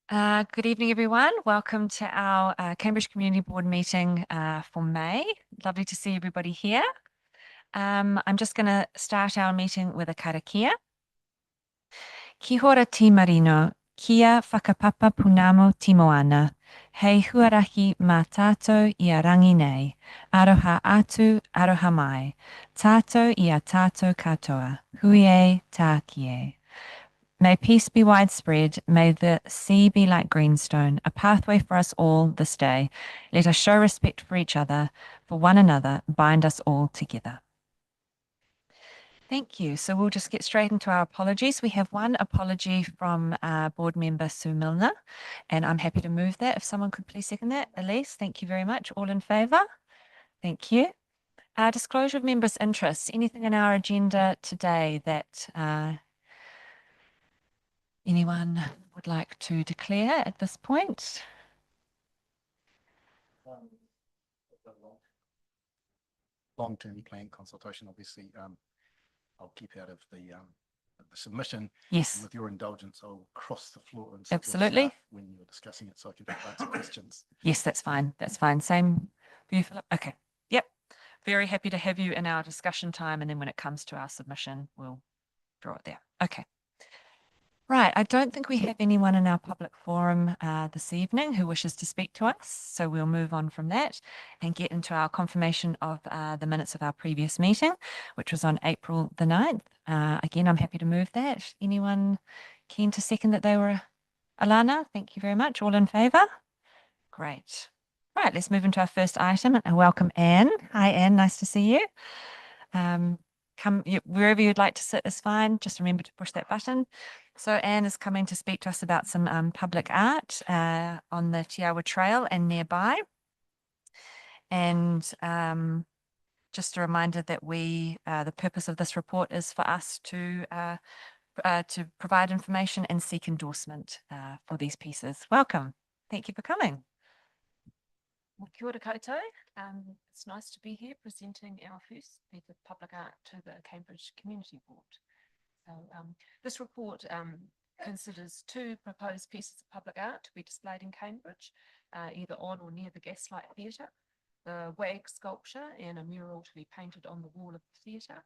Good evening, everyone. Welcome to our Cambridge Community Board meeting for May. Lovely to see everybody here. I'm just going to start our meeting with a karakia. Ki hora ti marino, kia whakapapa punamo timoana. Hei huarahi mā tātou i a rangi nei. Aroha atu, aroha mai. Tātou i a tātou katoa. Hui e tā ki e. May peace be widespread. May the sea be like greenstone, a pathway for us all this day. Let us show respect for each other, for one another, bind us all together. Thank you. So we'll just get straight into our apologies. We have one apology from board member Sue Milner, and I'm happy to move that. If someone could please second that. Elise, thank you very much. All in favour? Thank you. Disclosure of members' interests. Anything in our agenda today that anyone would like to declare at this point? Long-term plan consultation, obviously, I'll keep out of the submission. Yes. With your indulgence, I'll cross the floor and sit with Absolutely. staff when you're discussing it, so I can answer questions. Yes, that's fine. That's fine. Same for you, Philip. Okay. Yep. Very happy to have you in our discussion time. And then when it comes to our submission, we'll draw it there. Okay. Right. I don't think we have anyone in our public forum this evening who wishes to speak to us. So we'll move on from that and get into our confirmation of the minutes of our previous meeting, which was on April the 9th. Again, I'm happy to move that. Anyone keen to second that they were? Alana, thank you very much. All in favour? Great. Right, let's move into our first item and welcome Anne. Hi, Anne. Nice to see you. Wherever you'd like to sit is fine. Just remember to push that button. So Anne is coming to speak to us about some public art on the Te Awa Trail and nearby. And just a reminder that the purpose of this report is for us to provide information and seek endorsement for these pieces. Welcome. Thank you for coming. Kia ora koutou. It's nice to be here presenting our first piece of public art to the Cambridge Community Board. So this report considers two proposed pieces of public art to be displayed in Cambridge, either on or near the Gaslight Theatre, the WAG sculpture and a mural to be painted on the wall of the theatre.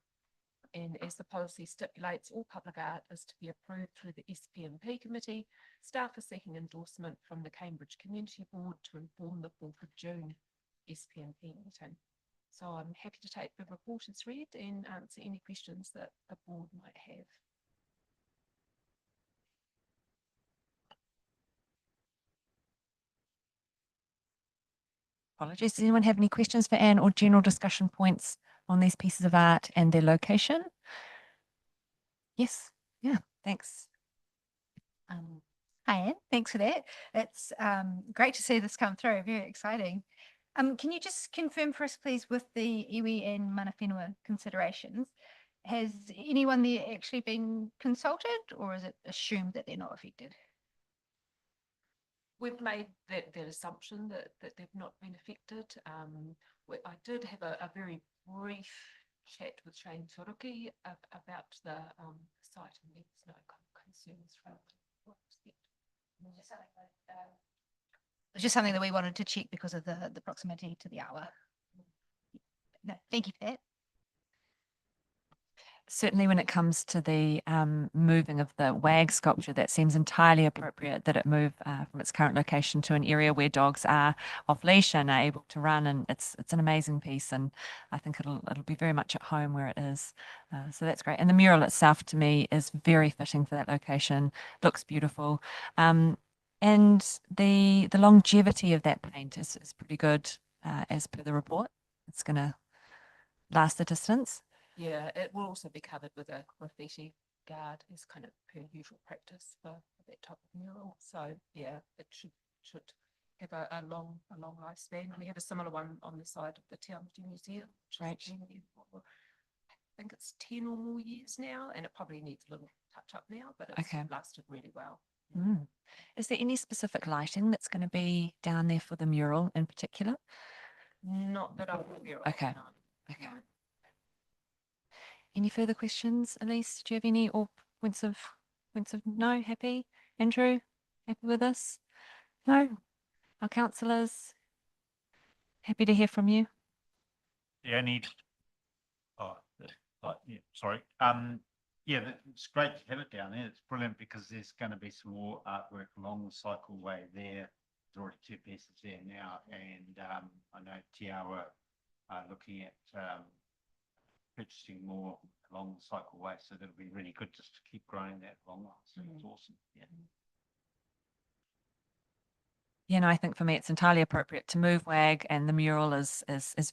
And as the policy stipulates, all public art is to be approved through the SPMP committee. Staff are seeking endorsement from the Cambridge Community Board to inform the 4th of June SPMP meeting. So I'm happy to take the report as read and answer any questions that the board might have. Apologies. Does anyone have any questions for Anne or general discussion points on these pieces of art and their location? Yes. Yeah. Thanks. Hi, Anne. Thanks for that. It's great to see this come through. Very exciting. Can you just confirm for us, please, with the iwi and mana whenua considerations, has anyone there actually been consulted, or is it assumed that they're not affected? We've made that assumption that they've not been affected. I did have a very brief chat with Shane Toroki about the site, and there's no concerns from what respect. It's just something that we wanted to check because of the proximity to the hour. No, thank you for that. Certainly when it comes to the moving of the WAG sculpture, that seems entirely appropriate that it move from its current location to an area where dogs are off leash and are able to run. And it's an amazing piece, and I think it'll be very much at home where it is. So that's great. And the mural itself, to me, is very fitting for that location. Looks beautiful. And the longevity of that paint is pretty good as per the report. It's going to last the distance. Yeah, it will also be covered with a graffiti guard as kind of per usual practice for that type of mural. So yeah, it should have a long lifespan. We have a similar one on the side of the Te Awamutu Museum. Right. I think it's 10 or more years now, and it probably needs a little touch up now, but it's lasted really well. Mm. Is there any specific lighting that's going to be down there for the mural in particular? Not that I'm aware of. Okay. No. Okay. Any further questions, Elise? Do you have any or points of no? Happy? Andrew? Happy with this? No? Our councillors? Happy to hear from you? The only, yeah, sorry. Yeah, it's great to have it down there. It's brilliant because there's going to be some more artwork along the cycleway there. There's already 2 pieces there now, and I know Tiawa are looking at purchasing more along the cycleway, so that'll be really good just to keep growing that along. So it's awesome. Yeah. Yeah, no, I think for me it's entirely appropriate to move WAG, and the mural is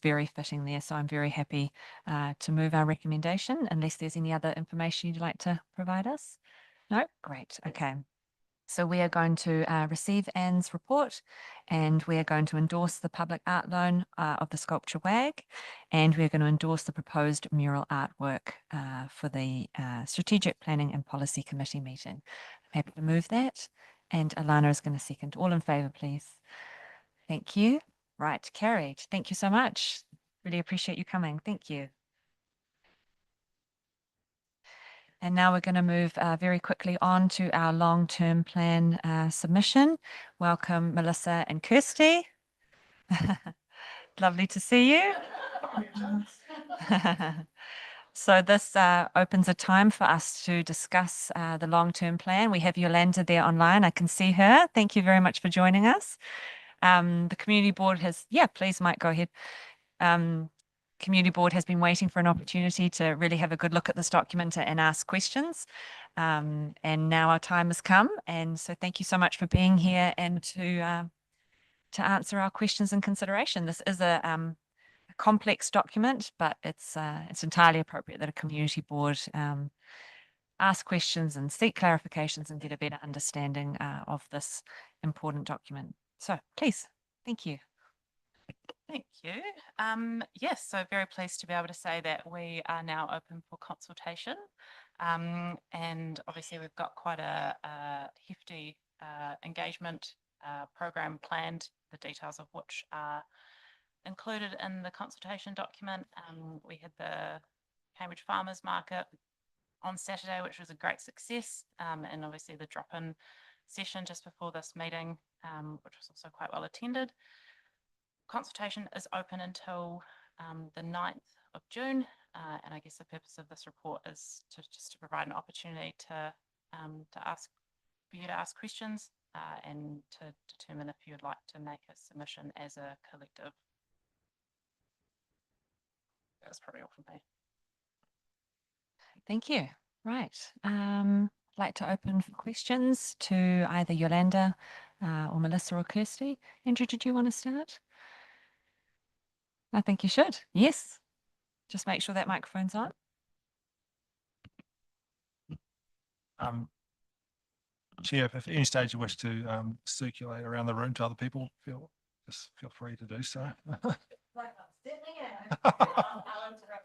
very fitting there. So I'm very happy to move our recommendation, unless there's any other information you'd like to provide us. No? Great. Okay. So we are going to receive Anne's report, and we are going to endorse the public art loan of the sculpture WAG, and we're going to endorse the proposed mural artwork for the Strategic Planning and Policy Committee meeting. I'm happy to move that, and Alana is going to second. All in favour, please. Thank you. Right, carried. Thank you so much. Really appreciate you coming. Thank you. And now we're going to move very quickly on to our long-term plan submission. Welcome, Melissa and Kirsty. Lovely to see you. So this opens a time for us to discuss the long-term plan. We have Yolanda there online. I can see her. Thank you very much for joining us. The community board has, yeah, please, Mike, go ahead. Community board has been waiting for an opportunity to really have a good look at this document and ask questions. And now our time has come. And so thank you so much for being here and to answer our questions and consideration. This is a complex document, but it's entirely appropriate that a community board ask questions and seek clarifications and get a better understanding of this important document. So please, thank you. Thank you. Yes, so very pleased to be able to say that we are now open for consultation. And obviously we've got quite a hefty engagement program planned, the details of which are included in the consultation document. We had the Cambridge Farmers Market on Saturday, which was a great success, and obviously the drop-in session just before this meeting, which was also quite well attended. Consultation is open until the 9th of June, and I guess the purpose of this report is just to provide an opportunity to ask for you to ask questions and to determine if you would like to make a submission as a collective. That's probably all from me. Thank you. Right. I'd like to open for questions to either Yolanda or Melissa or Kirsty. Andrew, did you want to start? I think you should. Yes. Just make sure that microphone's on. Chair, if at any stage you wish to circulate around the room to other people, just feel free to do so.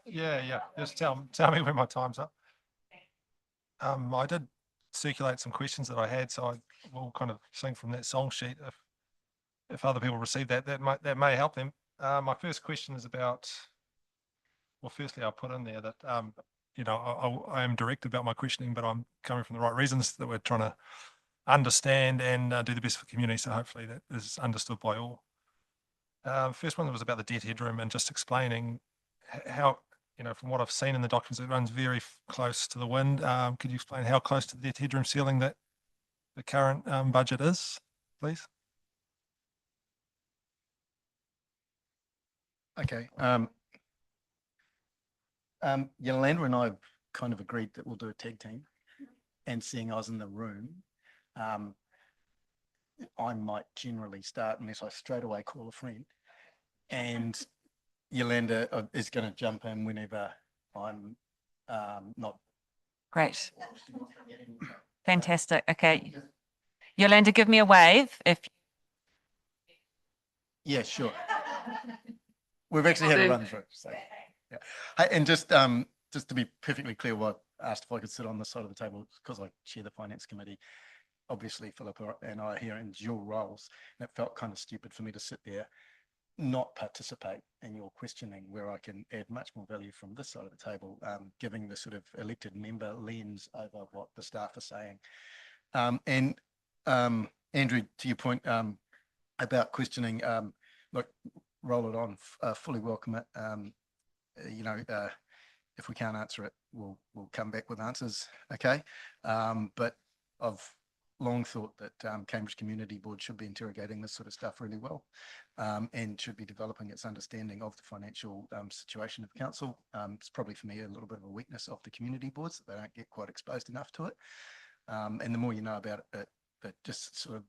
Yeah. Just tell me when my time's up. I did circulate some questions that I had, so I will kind of sing from that song sheet. If other people receive that may help them. My first question is about, well, firstly, I'll put in there that, I am direct about my questioning, but I'm coming from the right reasons, that we're trying to understand and do the best for the community. So hopefully that is understood by all. First one was about the debt headroom and just explaining how, from what I've seen in the documents, it runs very close to the wind. Could you explain how close to the debt headroom ceiling that the current budget is, please? Okay. Yolanda and I have kind of agreed that we'll do a tag team, and seeing I was in the room, I might generally start unless I straight away call a friend, and Yolanda is going to jump in whenever I'm not. Great. Fantastic. Okay. Yolanda, give me a wave if. Yeah, sure. We've actually had a run through. So, yeah. Hey, and just to be perfectly clear, what I asked if I could sit on this side of the table because I chair the finance committee. Obviously, Philippa and I are here in dual roles, and it felt kind of stupid for me to sit there, not participate in your questioning, where I can add much more value from this side of the table, giving the sort of elected member lens over what the staff are saying. And Andrew, to your point, about questioning, look, roll it on, fully welcome it. If we can't answer it, we'll come back with answers. Okay. But I've long thought that Cambridge Community Board should be interrogating this sort of stuff really well, and should be developing its understanding of the financial situation of council. It's probably for me a little bit of a weakness of the community boards that they don't get quite exposed enough to it. And the more you know about it, that just sort of,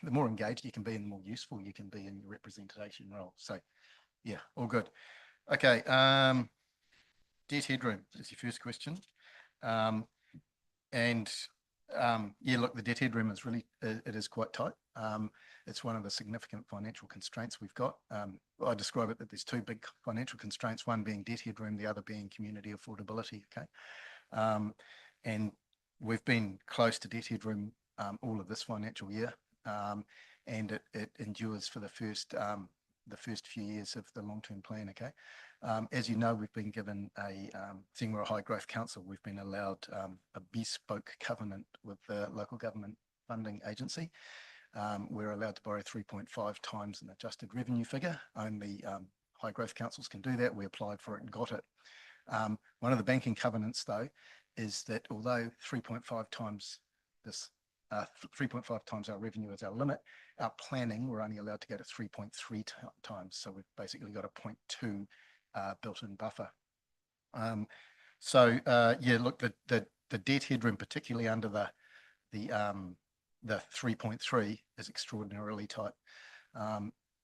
the more engaged you can be and the more useful you can be in your representation role. So yeah, all good. Okay. Debt headroom is your first question. Yeah, look, the debt headroom is really, it is quite tight. It's one of the significant financial constraints we've got. I describe it that there's two big financial constraints, one being debt headroom, the other being community affordability. Okay. And we've been close to debt headroom all of this financial year, and it endures for the first few years of the long-term plan. Okay. As you know, we've been given seeing we're a high growth council, we've been allowed a bespoke covenant with the local government funding agency. We're allowed to borrow 3.5 times an adjusted revenue figure. Only high growth councils can do that. We applied for it and got it. One of the banking covenants, though, is that although 3.5 times this 3.5 times our revenue is our limit, our planning, we're only allowed to go to 3.3 times. So we've basically got a 0.2 built-in buffer. Yeah, look, the debt headroom, particularly under the 3.3, is extraordinarily tight.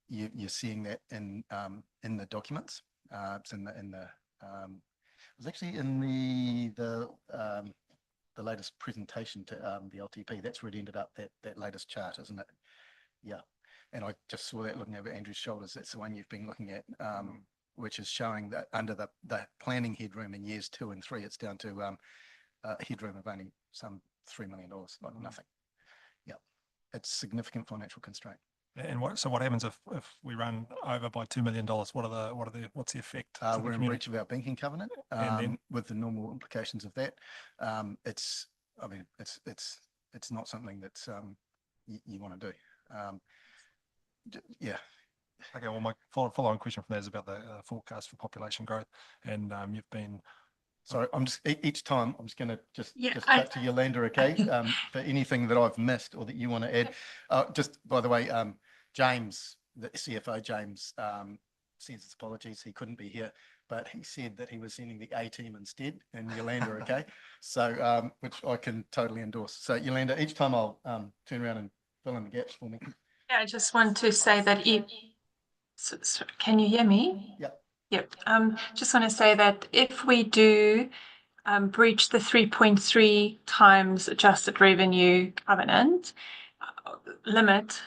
You're seeing that in the documents. It's in the it was actually in the latest presentation to the LTP. That's where it ended up, that latest chart, isn't it? Yeah. And I just saw that looking over Andrew's shoulders. That's the one you've been looking at, which is showing that under the planning headroom in years 2 and 3, it's down to a headroom of only some $3 million, like nothing. Yeah. It's significant financial constraint. And what happens if we run over by $2 million? What's the effect? We're in breach of our banking covenant, with the normal implications of that. It's not something that's you want to do. Yeah. Okay. Well, my follow-on question from that is about the forecast for population growth, and you've been. Sorry, I'm just each time I'm just going to just cut to Yolanda, okay? For anything that I've missed or that you want to add. Just by the way, James, the CFO, James, sends his apologies. He couldn't be here, but he said that he was sending the A team instead, and Yolanda, okay? So, which I can totally endorse. So Yolanda, each time I'll turn around and fill in the gaps for me. Yeah, I just want to say that can you hear me? Yep. Yep. Just want to say that if we do breach the 3.3 times adjusted revenue covenant limit,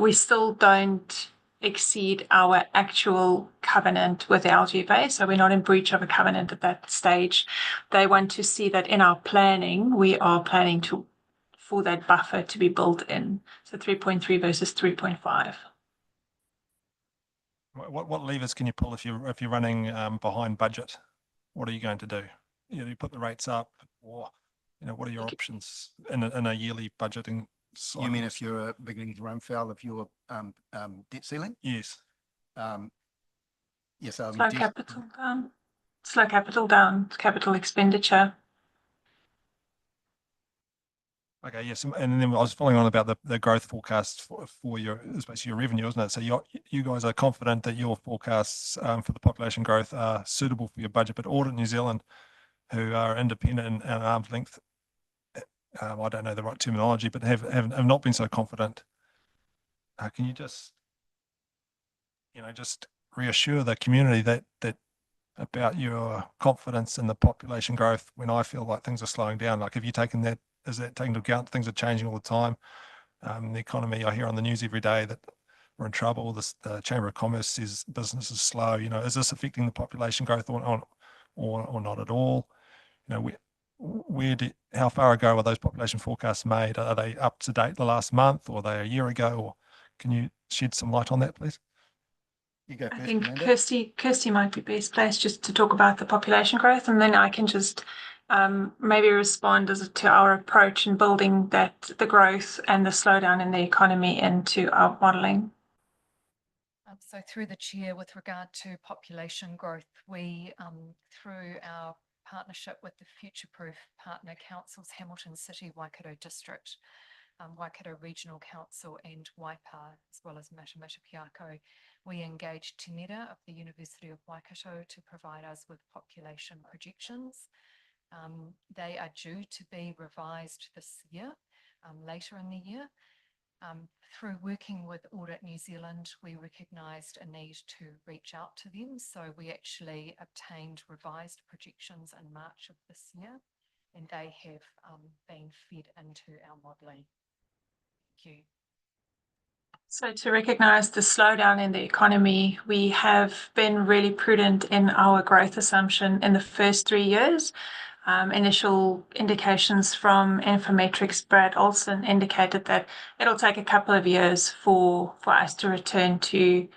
we still don't exceed our actual covenant with the LGFA. So we're not in breach of a covenant at that stage. They want to see that in our planning, we are planning for that buffer to be built in. So 3.3 versus 3.5. What levers can you pull if you're running behind budget? What are you going to do? You put the rates up, or what are your options in a yearly budgeting cycle? You mean if you're beginning to run foul of your debt ceiling? Yes. Yes. Slow capital down. Slow capital down. Capital expenditure. Okay, yes, and then I was following on about the growth forecasts for especially your revenue, isn't it? So you guys are confident that your forecasts for the population growth are suitable for your budget, but Audit New Zealand, who are independent and at arm's length, I don't know the right terminology, but have not been so confident. Can you just reassure the community that about your confidence in the population growth when I feel like things are slowing down? Like, have you taken that? Is that taken into account? Things are changing all the time. The economy, I hear on the news every day that we're in trouble. The Chamber of Commerce says business is slow. Is this affecting the population growth or not at all? How far ago are those population forecasts made? Are they up to date the last month, or are they a year ago? Or can you shed some light on that, please? You go first, I think Yolanda. Kirsty might be best placed just to talk about the population growth, and then I can just maybe respond to our approach in building the growth and the slowdown in the economy into our modelling. So through the chair, with regard to population growth, we, through our partnership with the Future Proof Partner Councils, Hamilton City, Waikato District, Waikato Regional Council and Waipa, as well as Matamata Piako, we engaged Te Mera of the University of Waikato to provide us with population projections. They are due to be revised this year, later in the year. Through working with Audit New Zealand, we recognised a need to reach out to them. So we actually obtained revised projections in March of this year, and they have been fed into our modelling. Thank you. So to recognise the slowdown in the economy, we have been really prudent in our growth assumption in the first 3 years. Initial indications from Infometrics, Brad Olson, indicated that it'll take a couple of years for us to return to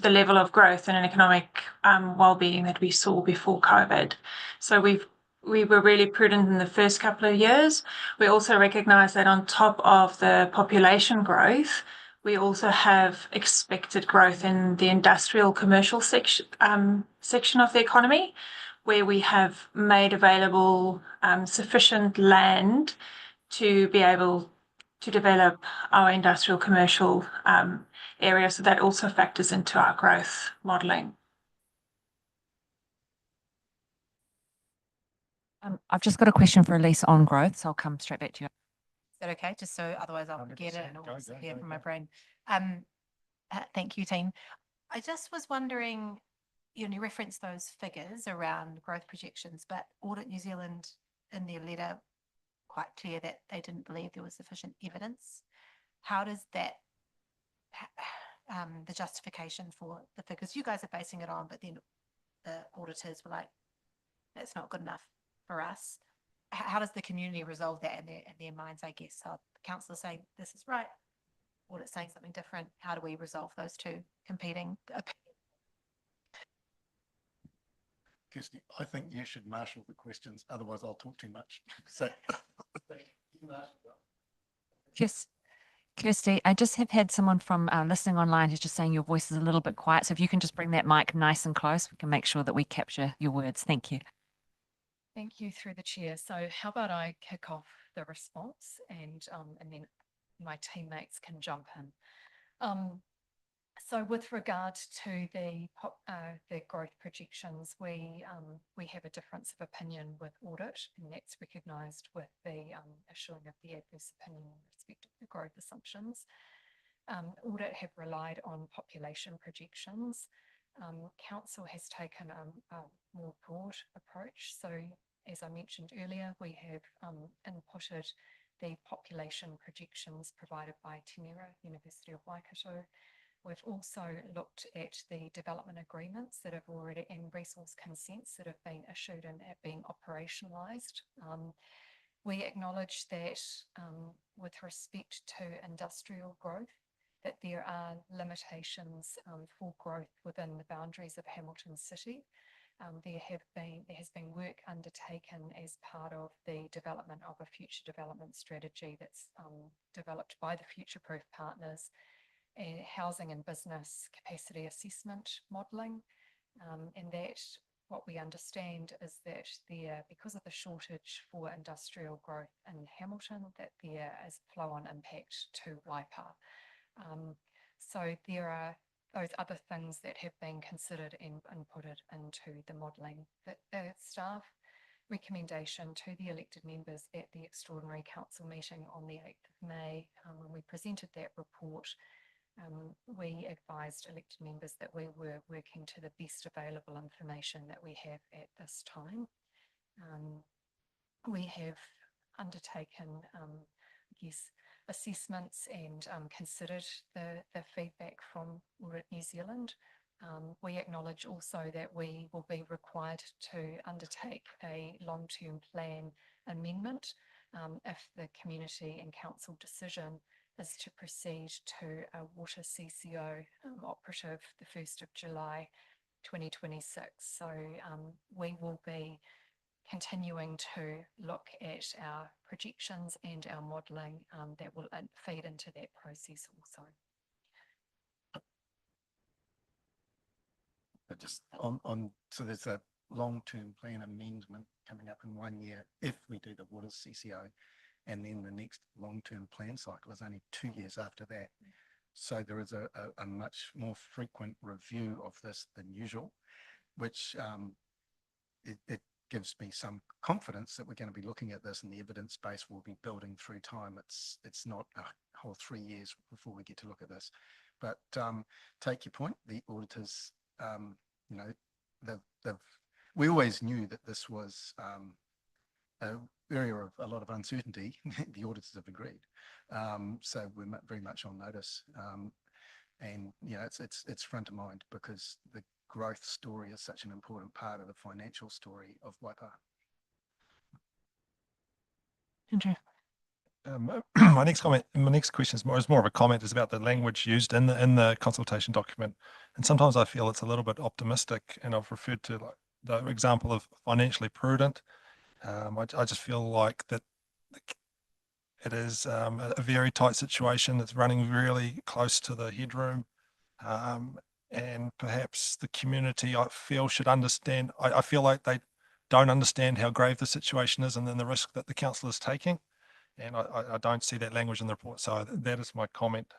the level of growth and economic well-being that we saw before COVID. So we were really prudent in the first couple of years. We also recognise that on top of the population growth, we also have expected growth in the industrial commercial section of the economy, where we have made available sufficient land to be able to develop our industrial commercial area. So that also factors into our growth modelling. I've just got a question for Elise on growth, so I'll come straight back to you. Is that okay? Just so otherwise I'll forget it and it'll Go, disappear go, from go. my brain. Thank you, team. I just was wondering, you referenced those figures around growth projections, but Audit New Zealand in their letter quite clear that they didn't believe there was sufficient evidence. How does that, the justification for the figures you guys are basing it on, but then the auditors were like, that's not good enough for us. How does the community resolve that in their minds, I guess? So the council is saying this is right, audit saying something different. How do we resolve those two competing opinions? Kirsty, I think you should marshal the questions, otherwise I'll talk too much. So. Yes. Kirsty, I just have had someone from listening online who's just saying your voice is a little bit quiet. So if you can just bring that mic nice and close, we can make sure that we capture your words. Thank you. Thank you through the chair. So how about I kick off the response and then my teammates can jump in. So with regard to the growth projections, we have a difference of opinion with audit, and that's recognised with the issuing of the adverse opinion in respect of the growth assumptions. Audit have relied on population projections. Council has taken a more broad approach. So as I mentioned earlier, we have inputted the population projections provided by Te Mera, University of Waikato. We've also looked at the development agreements that have already, and resource consents that have been issued and have been operationalised. We acknowledge that with respect to industrial growth, that there are limitations for growth within the boundaries of Hamilton City. There has been work undertaken as part of the development of a future development strategy that's developed by the Future Proof Partners, housing and business capacity assessment modelling, and that what we understand is that there, because of the shortage for industrial growth in Hamilton, that there is flow-on impact to Waipa. So there are those other things that have been considered and inputted into the modelling. The staff recommendation to the elected members at the extraordinary council meeting on the 8th of May, when we presented that report, we advised elected members that we were working to the best available information that we have at this time. We have undertaken, I guess, assessments and considered the feedback from Audit New Zealand. We acknowledge also that we will be required to undertake a long-term plan amendment if the community and council decision is to proceed to a water CCO operative the 1st of July 2026. So we will be continuing to look at our projections and our modelling that will feed into that process also. But just so there's a long-term plan amendment coming up in 1 year if we do the water CCO, and then the next long-term plan cycle is only 2 years after that. So there is a much more frequent review of this than usual, which it gives me some confidence that we're going to be looking at this and the evidence base will be building through time. It's not a whole 3 years before we get to look at this. But take your point, the auditors, you know, we always knew that this was an area of a lot of uncertainty. The auditors have agreed. So we're very much on notice. And you know, it's front of mind because the growth story is such an important part of the financial story of Waipawa. Andrew. My next question is more of a comment, is about the language used in the consultation document. And sometimes I feel it's a little bit optimistic, and I've referred to like the example of financially prudent. I just feel like that it is a very tight situation. It's running really close to the headroom. And perhaps the community, I feel, should understand. I feel like they don't understand how grave the situation is and then the risk that the council is taking. And I don't see that language in the report. So that is my comment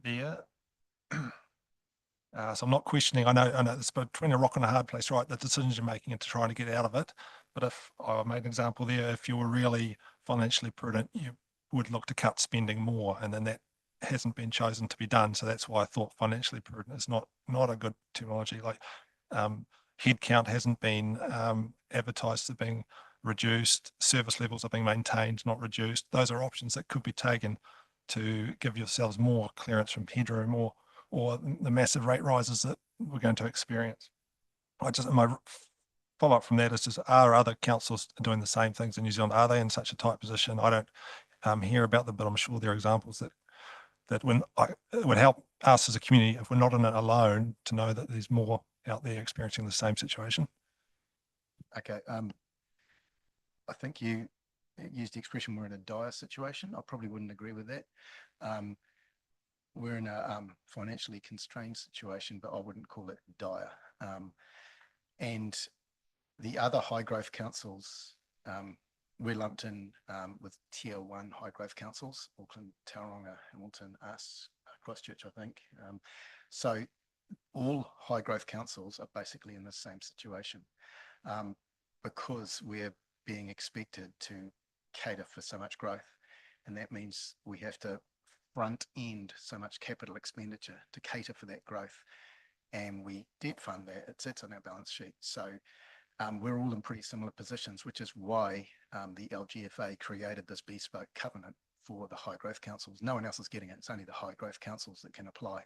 there. So I'm not questioning. I know it's between a rock and a hard place, right? The decisions you're making and to trying to get out of it. But if I made an example there, if you were really financially prudent, you would look to cut spending more, and then that hasn't been chosen to be done. So that's why I thought financially prudent is not a good terminology. Like headcount hasn't been advertised as being reduced, service levels are being maintained, not reduced. Those are options that could be taken to give yourselves more clearance from headroom or the massive rate rises that we're going to experience. My follow-up from that is just, are other councils doing the same things in New Zealand? Are they in such a tight position? I don't hear about them, but I'm sure there are examples that it would help us as a community, if we're not in it alone, to know that there's more out there experiencing the same situation. Okay. I think you used the expression we're in a dire situation. I probably wouldn't agree with that. We're in a financially constrained situation, but I wouldn't call it dire. And the other high growth councils, we're lumped in with tier 1 high growth councils, Auckland, Tauranga, Hamilton, us, Christchurch, I think. So all high growth councils are basically in the same situation because we're being expected to cater for so much growth. And that means we have to front end so much capital expenditure to cater for that growth. And we debt fund that, it sits on our balance sheet. So we're all in pretty similar positions, which is why the LGFA created this bespoke covenant for the high growth councils. No one else is getting it. It's only the high growth councils that can apply.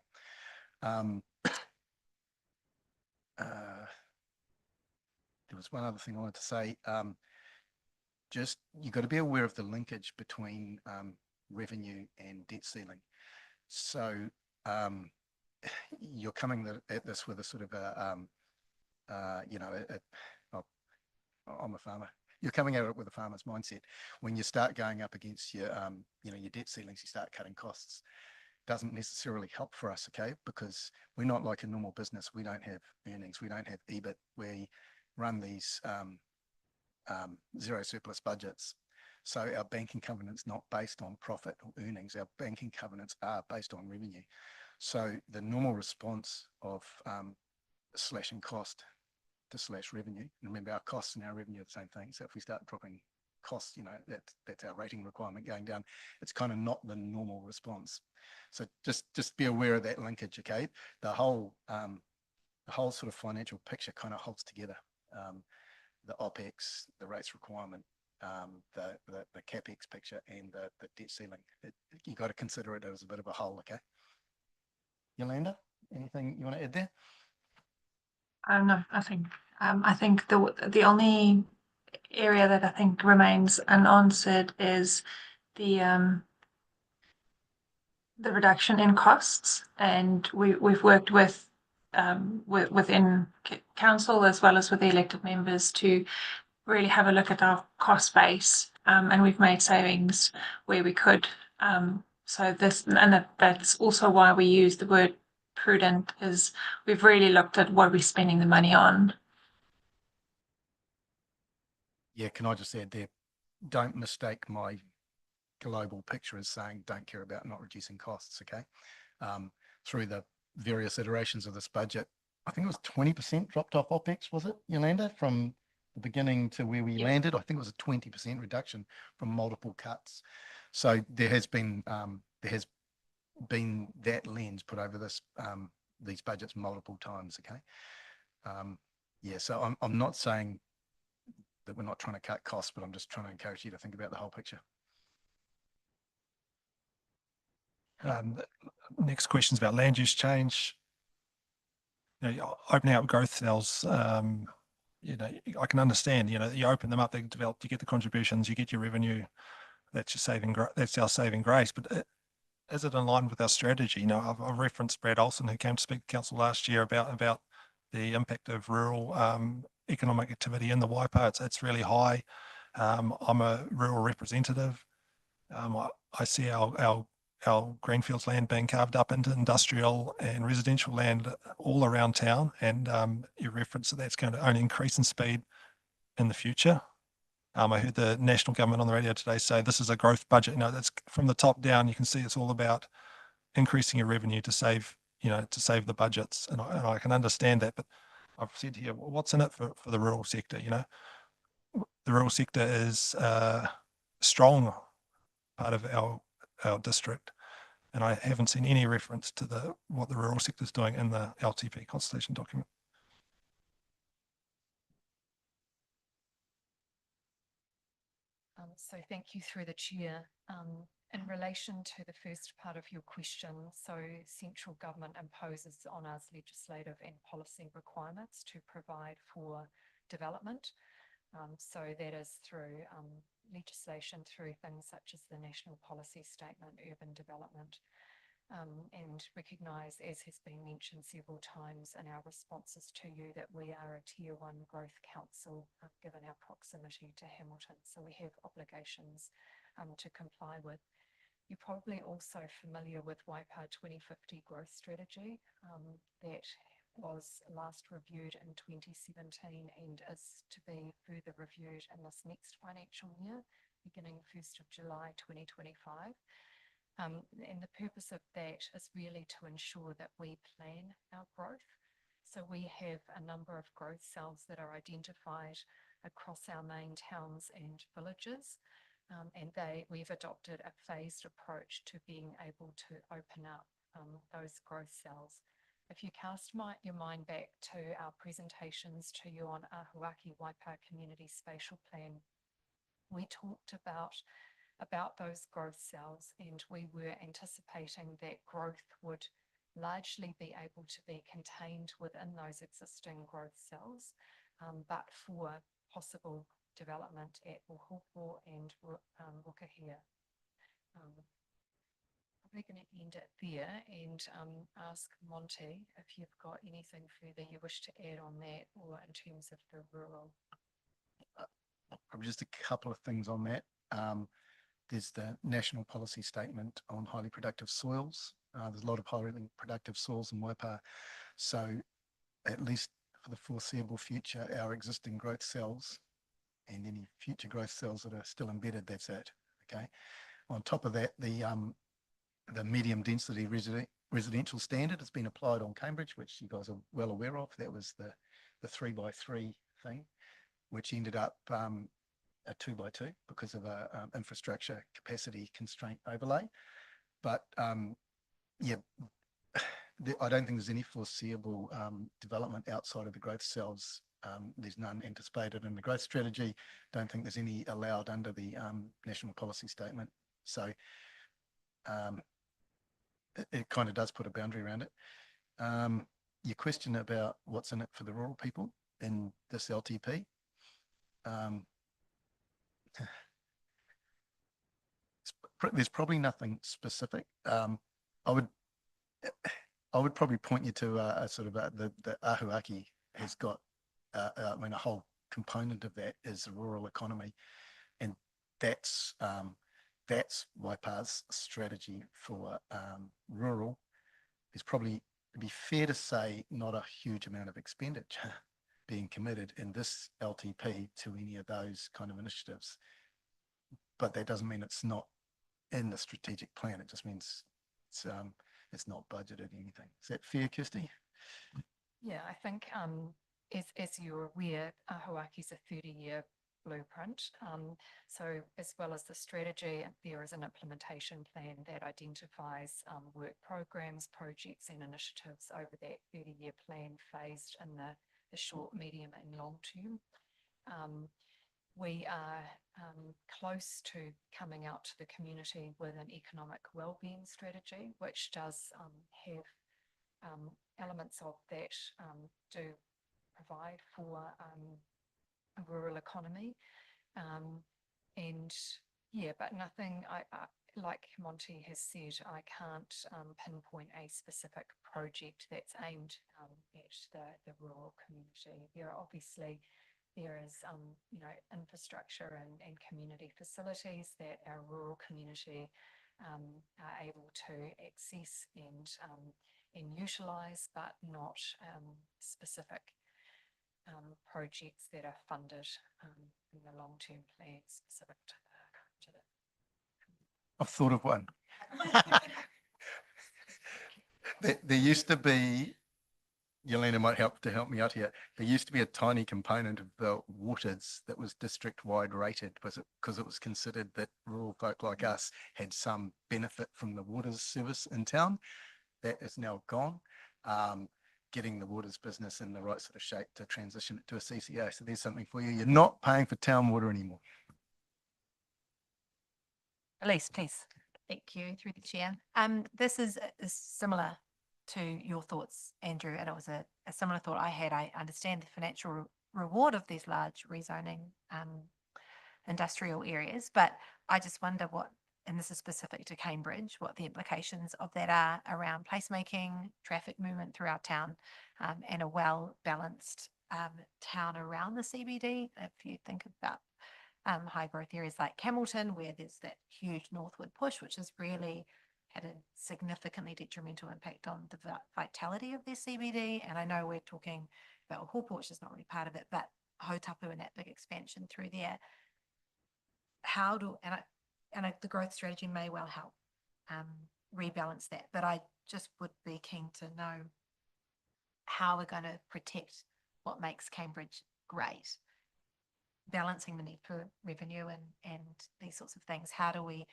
There was one other thing I wanted to say. Just you've got to be aware of the linkage between revenue and debt ceiling. So you're coming at this with a sort of I'm a farmer. You're coming at it with a farmer's mindset. When you start going up against your your debt ceilings, you start cutting costs. Doesn't necessarily help for us, okay? Because we're not like a normal business. We don't have earnings. We don't have EBIT. We run these zero surplus budgets. So our banking covenant's not based on profit or earnings. Our banking covenants are based on revenue. So the normal response of slashing cost to slash revenue, and remember our costs and our revenue are the same thing. So if we start dropping costs, that's our rating requirement going down. It's kind of not the normal response. So just be aware of that linkage, okay? The whole sort of financial picture kind of holds together. The OPEX, the rates requirement, the CapEx picture, and the debt ceiling. You got to consider it as a bit of a whole, okay? Yolanda, anything you want to add there? No, nothing. I think the only area that I think remains unanswered is the reduction in costs, and we've worked within council as well as with the elected members to really have a look at our cost base, and we've made savings where we could. So that's also why we use the word prudent, is we've really looked at what we're spending the money on. Yeah, can I just add there, don't mistake my global picture as saying don't care about not reducing costs, okay? Through the various iterations of this budget, I think it was 20% dropped off OPEX, was it, Yolanda, from the beginning to where we landed? I think it was a 20% reduction from multiple cuts. So there has been that lens put over this these budgets multiple times, okay? Yeah, so I'm not saying that we're not trying to cut costs, but I'm just trying to encourage you to think about the whole picture. Next question is about land use change. You know, opening up growth cells, you know, I can understand, you know, you open them up, they develop, you get the contributions, you get your revenue, that's your saving, that's our saving grace. But is it in line with our strategy? You know, I've referenced Brad Olsen, who came to speak to council last year about the impact of rural economic activity in the Waipa. It's really high. I'm a rural representative. I see our greenfields land being carved up into industrial and residential land all around town. And you referenced that that's going to only increase in speed in the future. I heard the national government on the radio today say this is a growth budget. You know, that's from the top down. You can see it's all about increasing your revenue to save, you know, to save the budgets. And I can understand that, but I've said here, well, what's in it for the rural sector? You know, the rural sector is a strong part of our district. And I haven't seen any reference to what the rural sector is doing in the LTP consultation document. So thank you through the chair. In relation to the first part of your question, so central government imposes on us legislative and policy requirements to provide for development. So that is through legislation, through things such as the National Policy Statement, Urban Development, and recognise, as has been mentioned several times in our responses to you, that we are a Tier 1 growth council, given our proximity to Hamilton. So we have obligations to comply with. You're probably also familiar with Waipa 2050 growth strategy that was last reviewed in 2017 and is to be further reviewed in this next financial year, beginning 1st of July 2025. And the purpose of that is really to ensure that we plan our growth. So we have a number of growth cells that are identified across our main towns and villages. And we've adopted a phased approach to being able to open up those growth cells. If you cast your mind back to our presentations to you on Ahuaki Waipa Community Spatial Plan, we talked about those growth cells, and we were anticipating that growth would largely be able to be contained within those existing growth cells, but for possible development at Ohopo and Rukahia. We're going to end it there and ask Monty if you've got anything further you wish to add on that, or in terms of the rural. Probably just a couple of things on that. There's the National Policy Statement on highly productive soils. There's a lot of highly productive soils in Waipa. So at least for the foreseeable future, our existing growth cells and any future growth cells that are still embedded, that's it, okay? On top of that, the medium density residential standard has been applied on Cambridge, which you guys are well aware of. That was the 3x3 thing, which ended up a 2x2 because of a infrastructure capacity constraint overlay. But yeah, I don't think there's any foreseeable development outside of the growth cells. There's none anticipated in the growth strategy. Don't think there's any allowed under the National Policy Statement. So it kind of does put a boundary around it. Your question about what's in it for the rural people in this LTP. There's probably nothing specific. I would probably point you to a sort of the Ahuaki has got a whole component of that is the rural economy. And that's Waipa's strategy for rural. There's probably, to be fair to say, not a huge amount of expenditure being committed in this LTP to any of those kind of initiatives. But that doesn't mean it's not in the strategic plan. It just means it's not budgeted anything. Is that fair, Kirsty? Yeah, I think as you're aware, Hawaki's a 30-year blueprint. So as well as the strategy, there is an implementation plan that identifies work programs, projects and initiatives over that 30-year plan phased in the short, medium and long term. We are close to coming out to the community with an economic wellbeing strategy, which does have elements of that do provide for a rural economy. And yeah, but nothing, I like Monty has said, I can't pinpoint a specific project that's aimed at the rural community. There is infrastructure and community facilities that our rural community are able to access and utilise, but not specific projects that are funded in the long-term plan specific to the. I've thought of one. There used to be, Yelena might help me out here. There used to be a tiny component of the waters that was district-wide rated because it was considered that rural folk like us had some benefit from the waters service in town. That is now gone. Getting the waters business in the right sort of shape to transition it to a CCA. So there's something for you. You're not paying for town water anymore. Elise, please. Thank you, through the chair. This is similar to your thoughts, Andrew, and it was a similar thought I had. I understand the financial reward of these large rezoning industrial areas, but I just wonder what, and this is specific to Cambridge, what the implications of that are around placemaking, traffic movement through our town, and a well-balanced town around the CBD. If you think about high growth areas like Hamilton, where there's that huge northward push, which has really had a significantly detrimental impact on the vitality of their CBD. And I know we're talking about Hopa, which is not really part of it, but Hautapu and that big expansion through there. The growth strategy may well help rebalance that, but I just would be keen to know how we're going to protect what makes Cambridge great, balancing the need for revenue and these sorts of things. How do we,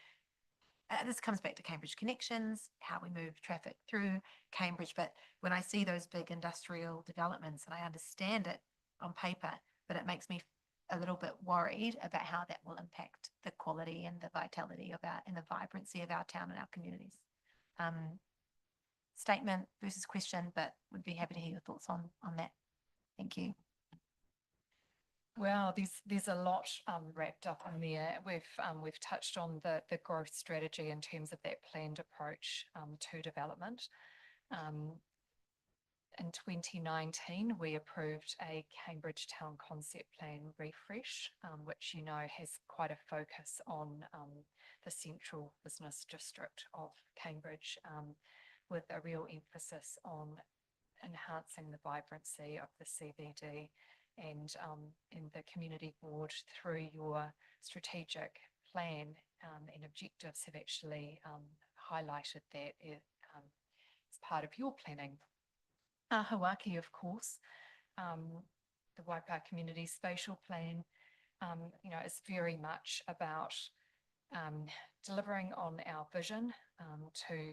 this comes back to Cambridge Connections, how we move traffic through Cambridge, but when I see those big industrial developments, and I understand it on paper, but it makes me a little bit worried about how that will impact the quality and the vitality of and the vibrancy of our town and our communities. Statement versus question, but would be happy to hear your thoughts on that. Thank you. Well, there's a lot wrapped up in there. We've touched on the growth strategy in terms of that planned approach to development. In 2019, we approved a Cambridge Town Concept Plan refresh, which has quite a focus on the central business district of Cambridge, with a real emphasis on enhancing the vibrancy of the CBD. And the community board, through your strategic plan and objectives, have actually highlighted that as part of your planning. Hawaki, of course, the Waipa Community Spatial Plan, is very much about delivering on our vision to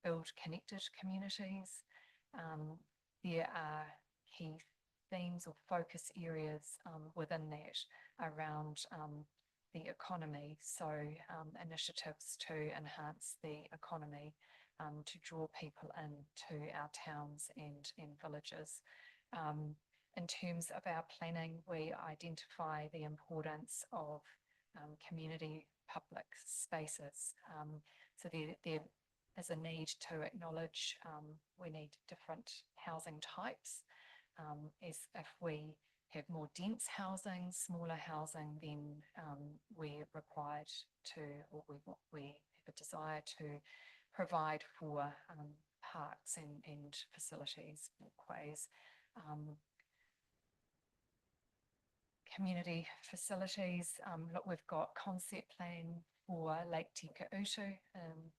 build connected communities. There are key themes or focus areas within that around the economy. So initiatives to enhance the economy, to draw people into our towns and villages. In terms of our planning, we identify the importance of community public spaces. So there is a need to acknowledge we need different housing types. As if we have more dense housing, smaller housing, then we're required to, or we have a desire to provide for parks and facilities, walkways, community facilities. Look, we've got concept plan for Lake Te Utu,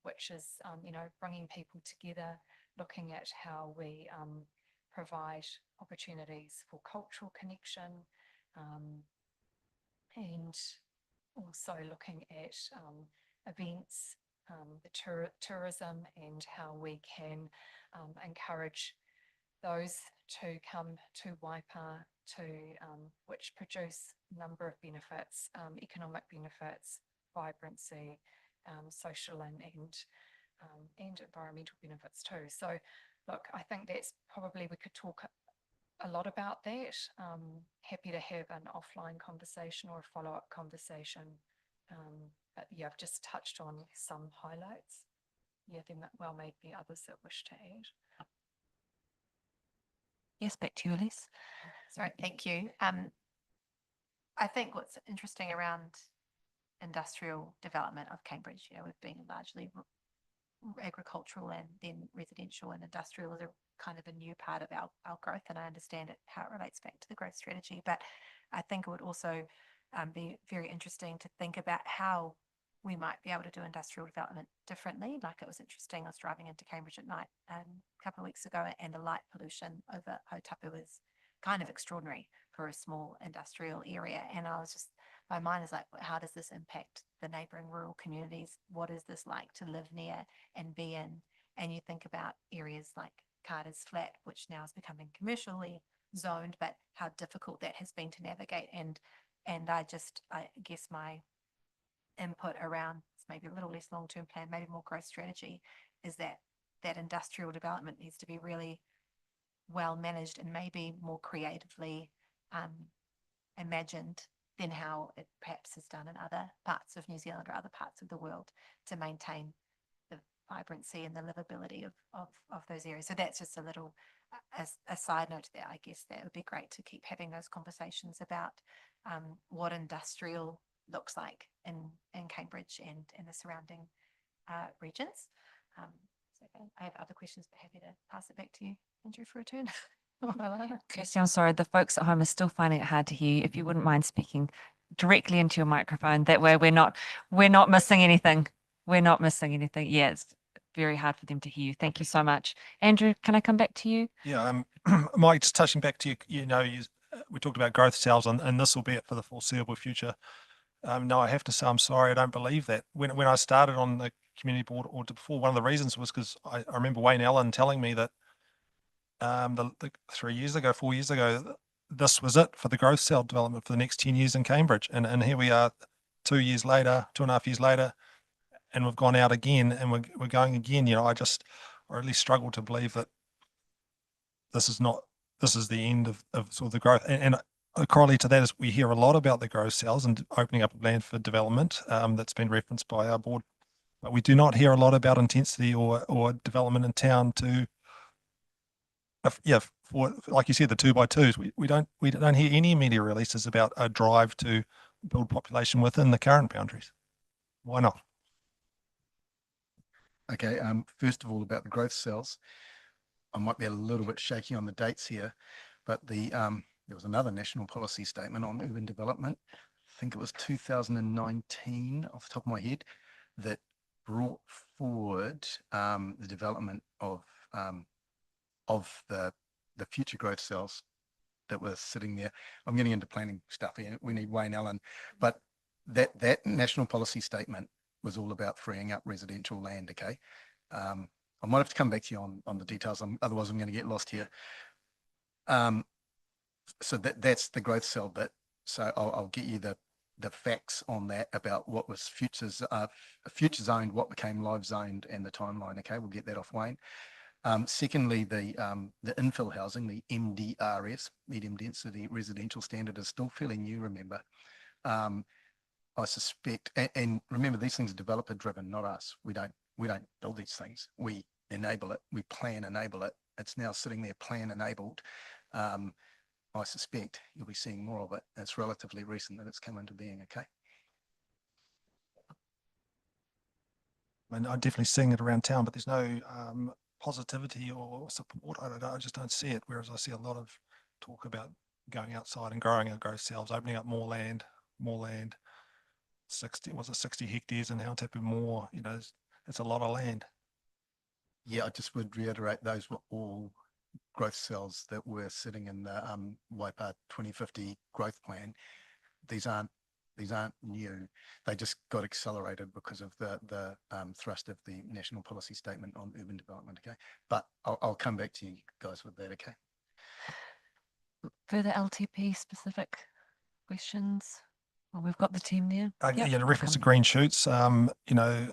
which is, bringing people together, looking at how we provide opportunities for cultural connection, and also looking at events, the tourism, and how we can encourage those to come to Waipa, which produce a number of benefits, economic benefits, vibrancy, social and environmental benefits too. So look, I think that's probably, we could talk a lot about that. Happy to have an offline conversation or a follow-up conversation. But yeah, I've just touched on some highlights. Yeah, there well may be others that wish to add. Yes, back to you, Elise. Sorry, thank you. I think what's interesting around industrial development of Cambridge, we've been largely agricultural and then residential, and industrial is a kind of a new part of our growth, and I understand it, how it relates back to the growth strategy. But I think it would also be very interesting to think about how we might be able to do industrial development differently. Like, it was interesting, I was driving into Cambridge at night a couple of weeks ago, and the light pollution over Hautapu was kind of extraordinary for a small industrial area. And I was just, my mind is like, how does this impact the neighboring rural communities? What is this like to live near and be in? And you think about areas like Carter's Flat, which now is becoming commercially zoned, but how difficult that has been to navigate. And I guess my input around maybe a little less long-term plan, maybe more growth strategy, is that industrial development needs to be really well managed and maybe more creatively imagined than how it perhaps is done in other parts of New Zealand or other parts of the world, to maintain the vibrancy and the livability of those areas. So that's just a little a side note there. I guess that would be great to keep having those conversations about what industrial looks like in Cambridge and the surrounding regions. So I have other questions, but happy to pass it back to you, Andrew, for a turn. Kirsty, I'm sorry, the folks at home are still finding it hard to hear you. If you wouldn't mind speaking directly into your microphone, that way we're not missing anything. We're not missing anything. Yeah, it's very hard for them to hear you. Thank you so much. Andrew, can I come back to you? Yeah, Mike, just touching back to you, we talked about growth sales, and this will be it for the foreseeable future. No, I have to say, I'm sorry, I don't believe that. When I started on the community board, or before, one of the reasons was because I remember Wayne Allen telling me that the 4 years ago, this was it for the growth cell development for the next 10 years in Cambridge. And here we are 2 years later, 2.5 years later, and we've gone out again, and we're going again. I really struggle to believe that this is the end of sort of the growth. And a corollary to that is we hear a lot about the growth cells and opening up of land for development that's been referenced by our board, but we do not hear a lot about intensity or development in town to, for, like you said, the 2x2s. We don't hear any media releases about a drive to build population within the current boundaries. Why not? Okay, first of all, about the growth cells, I might be a little bit shaky on the dates here, but there was another national policy statement on urban development. I think it was 2019 off the top of my head, that brought forward the development of the future growth cells that were sitting there. I'm getting into planning stuff here. We need Wayne Allen, but that national policy statement was all about freeing up residential land. Okay, I might have to come back to you on the details. Otherwise I'm going to get lost here. So that's the growth cell bit. So I'll get you the facts on that, about what was future zoned, what became live zoned, and the timeline. Okay, we'll get that off Wayne. Secondly, the infill housing, the MDRS, medium density residential standard, is still fairly new, remember. I suspect, and remember, these things are developer driven, not us. We don't build these things. We enable it. We plan enable it. It's now sitting there plan enabled. I suspect you'll be seeing more of it. It's relatively recent that it's come into being, okay? I mean, I'm definitely seeing it around town, but there's no positivity or support. I don't know. I just don't see it. Whereas I see a lot of talk about going outside and growing our growth cells, opening up more land. 60 hectares in Hautapu more, you know, it's a lot of land. Yeah, I just would reiterate those were all growth cells that were sitting in the Waipa 2050 growth plan. These aren't new. They just got accelerated because of the thrust of the national policy statement on urban development. Okay, but I'll come back to you guys with that. Okay. Further LTP specific questions? Well, we've got the team there. Yep, Yeah, in reference to come. green shoots, you know,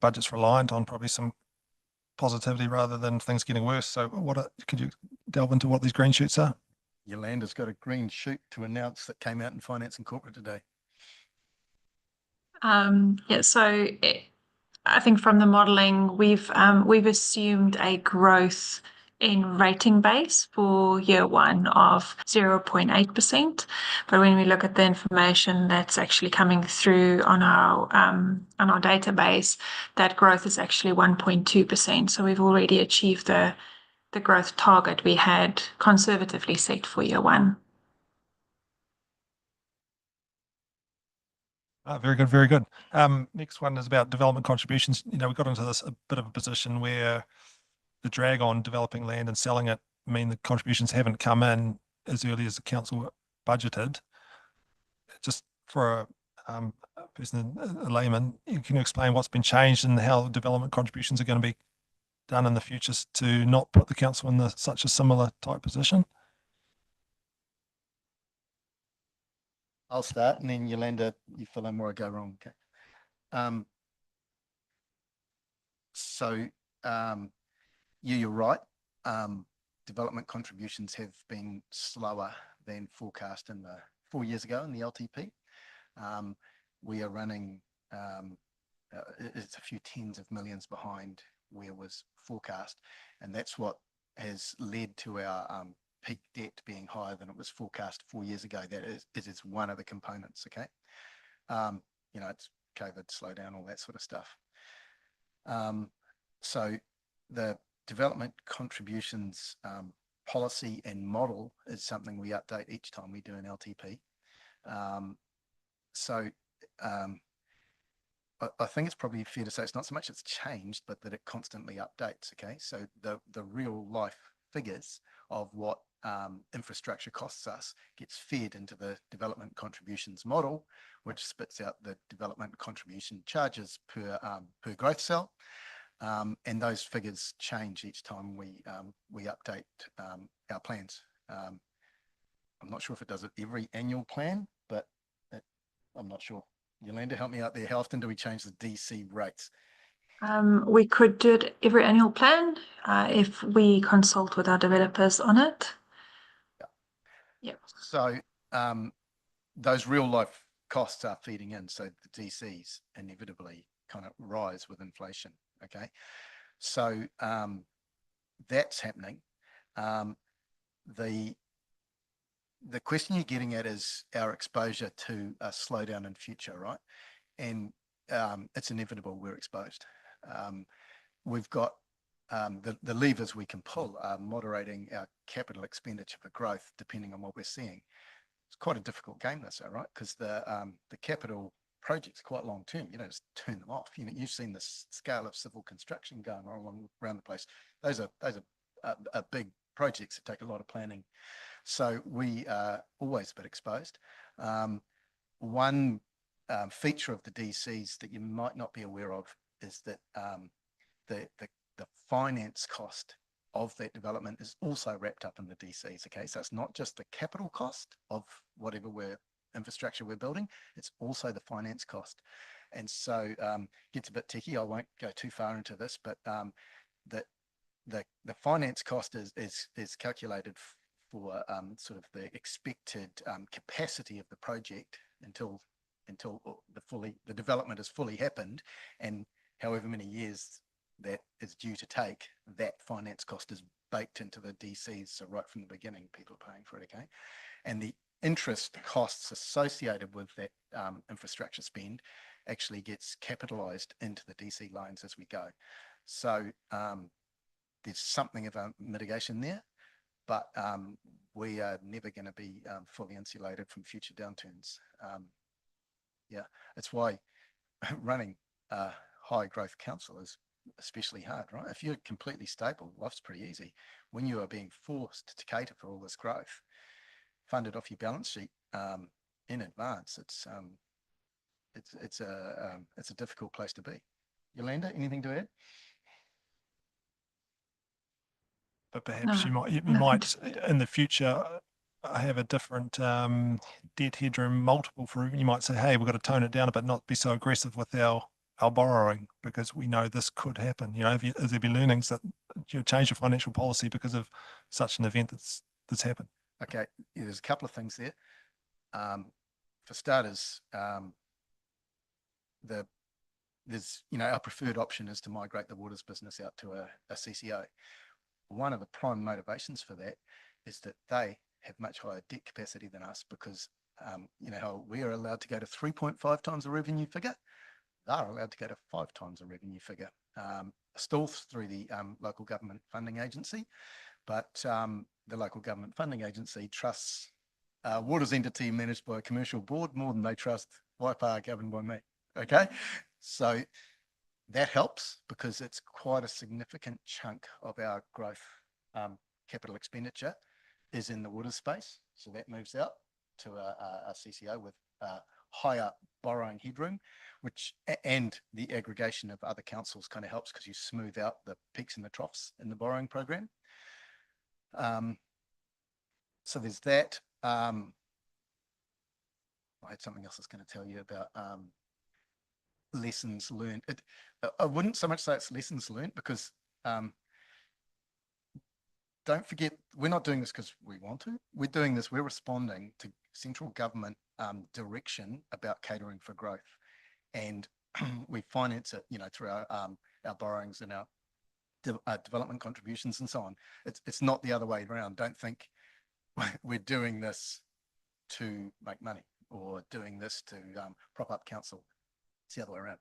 budget's reliant on probably some positivity rather than things getting worse. So could you delve into what these green shoots are? Yolanda's got a green shoot to announce that came out in Finance and Corporate today. Yeah, so I think from the modelling, we've assumed a growth in rating base for year one of 0.8%. But when we look at the information that's actually coming through on our database, that growth is actually 1.2%. So we've already achieved the growth target we had conservatively set for year one. Very good, very good. Next one is about development contributions. You know, we got into this a bit of a position where the drag on developing land and selling it mean the contributions haven't come in as early as the council budgeted. Just for a person, a layman, can you explain what's been changed and how development contributions are going to be done in the future to not put the council in such a similar type position? I'll start, and then Yolanda, you fill in where I go wrong. Okay. You're right. Development contributions have been slower than forecast in the 4 years ago in the LTP. We are running, it's a few tens of millions behind where was forecast, and that's what has led to our peak debt being higher than it was forecast 4 years ago. That is one of the components. Okay. You know, it's COVID, slowdown, all that sort of stuff. So the development contributions policy and model is something we update each time we do an LTP. I think it's probably fair to say it's not so much it's changed, but that it constantly updates. Okay, so the real life figures of what infrastructure costs us gets fed into the development contributions model, which spits out the development contribution charges per growth cell. And those figures change each time we update our plans. I'm not sure if it does it every annual plan, but I'm not sure. Yolanda, help me out there. How often do we change the DC rates? We could do it every annual plan if we consult with our developers on it. Yeah. So those real life costs are feeding in. So the DCs inevitably kind of rise with inflation. Okay. So that's happening. The question you're getting at is our exposure to a slowdown in future, right? And it's inevitable we're exposed. We've got the levers we can pull are moderating our capital expenditure for growth, depending on what we're seeing. It's quite a difficult game, this, right? Because the capital projects are quite long term. You don't just turn them off. You know, you've seen the scale of civil construction going on around the place. Those are big projects that take a lot of planning. So we are always a bit exposed. One feature of the DCs that you might not be aware of is that the finance cost of that development is also wrapped up in the DCs. Okay, so it's not just the capital cost of whatever infrastructure we're building, it's also the finance cost. And so it gets a bit techy. I won't go too far into this, but the finance cost is calculated for sort of the expected capacity of the project until the development has fully happened, and however many years that is due to take, that finance cost is baked into the DCs. So right from the beginning, people are paying for it, okay? And the interest costs associated with that infrastructure spend actually gets capitalized into the DC loans as we go. So there's something of a mitigation there, but we are never going to be fully insulated from future downturns. Yeah, it's why running a high growth council is especially hard, right? If you're completely stable, life's pretty easy. When you are being forced to cater for all this growth, funded off your balance sheet in advance, it's a difficult place to be. Yolanda, anything to add? But perhaps you No, might, you nothing might in the future have a different debt headroom multiple for, you might say, hey, we've got to tone it down a bit, not be so aggressive with our borrowing because we know this could happen. You know, if there be learnings that you change your financial policy because of such an event that's happened. Okay, yeah, there's a couple of things there. For starters, there's, you know, our preferred option is to migrate the waters business out to a CCO. One of the prime motivations for that is that they have much higher debt capacity than us because, you know, how we are allowed to go to 3.5 times the revenue figure. They're allowed to go to 5 times the revenue figure, still through the local government funding agency. But the local government funding agency trusts waters entity managed by a commercial board more than they trust Waipa governed by me. Okay, so that helps because it's quite a significant chunk of our growth capital expenditure is in the water space. So that moves out to a CCO with higher borrowing headroom, which and the aggregation of other councils kind of helps because you smooth out the peaks and the troughs in the borrowing program. So there's that. I had something else I was going to tell you about lessons learned. I wouldn't so much say it's lessons learned because don't forget, we're not doing this because we want to. We're doing this, we're responding to central government direction about catering for growth. And we finance it, you know, through our borrowings and our development contributions and so on. It's not the other way around. Don't think we're doing this to make money or doing this to prop up council. It's the other way around.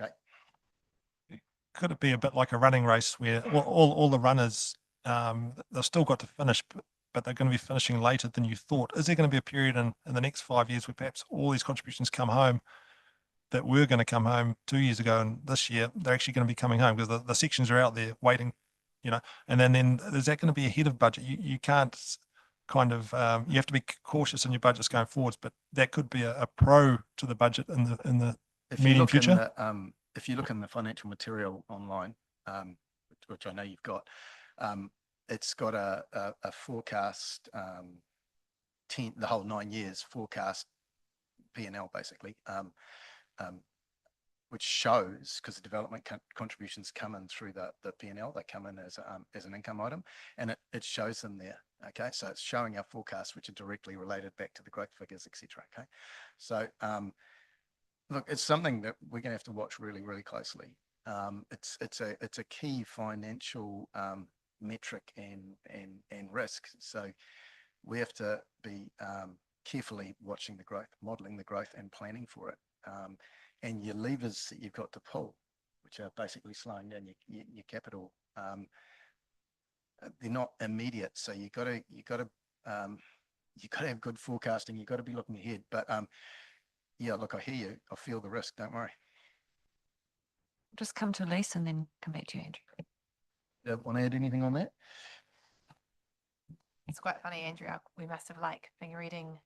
Okay. Could it be a bit like a running race where all the runners, they've still got to finish, but they're going to be finishing later than you thought? Is there going to be a period in the next 5 years where perhaps all these contributions come home that were going to come home 2 years ago, and this year they're actually going to be coming home because the sections are out there waiting, you know? And then is that going to be ahead of budget? You can't kind of, you have to be cautious in your budgets going forwards, but that could be a pro to the budget in the medium future. If you look in the financial material online, which I know you've got, it's got a forecast, the whole 9 years forecast P&L basically, which shows, because the development contributions come in through the P&L, they come in as an income item, and it shows them there. Okay, so it's showing our forecasts, which are directly related back to the growth figures, etc. Okay, so look, it's something that we're going to have to watch really, really closely. It's a key financial metric and risk. So we have to be carefully watching the growth, modeling the growth, and planning for it. And your levers that you've got to pull, which are basically slowing down your capital, they're not immediate. So you got to have good forecasting. You've got to be looking ahead. But yeah, look, I hear you. I feel the risk. Don't worry. Just come to Elise and then come back to you, Andrew. Want to add anything on that? It's quite funny, Andrew. We must have been reading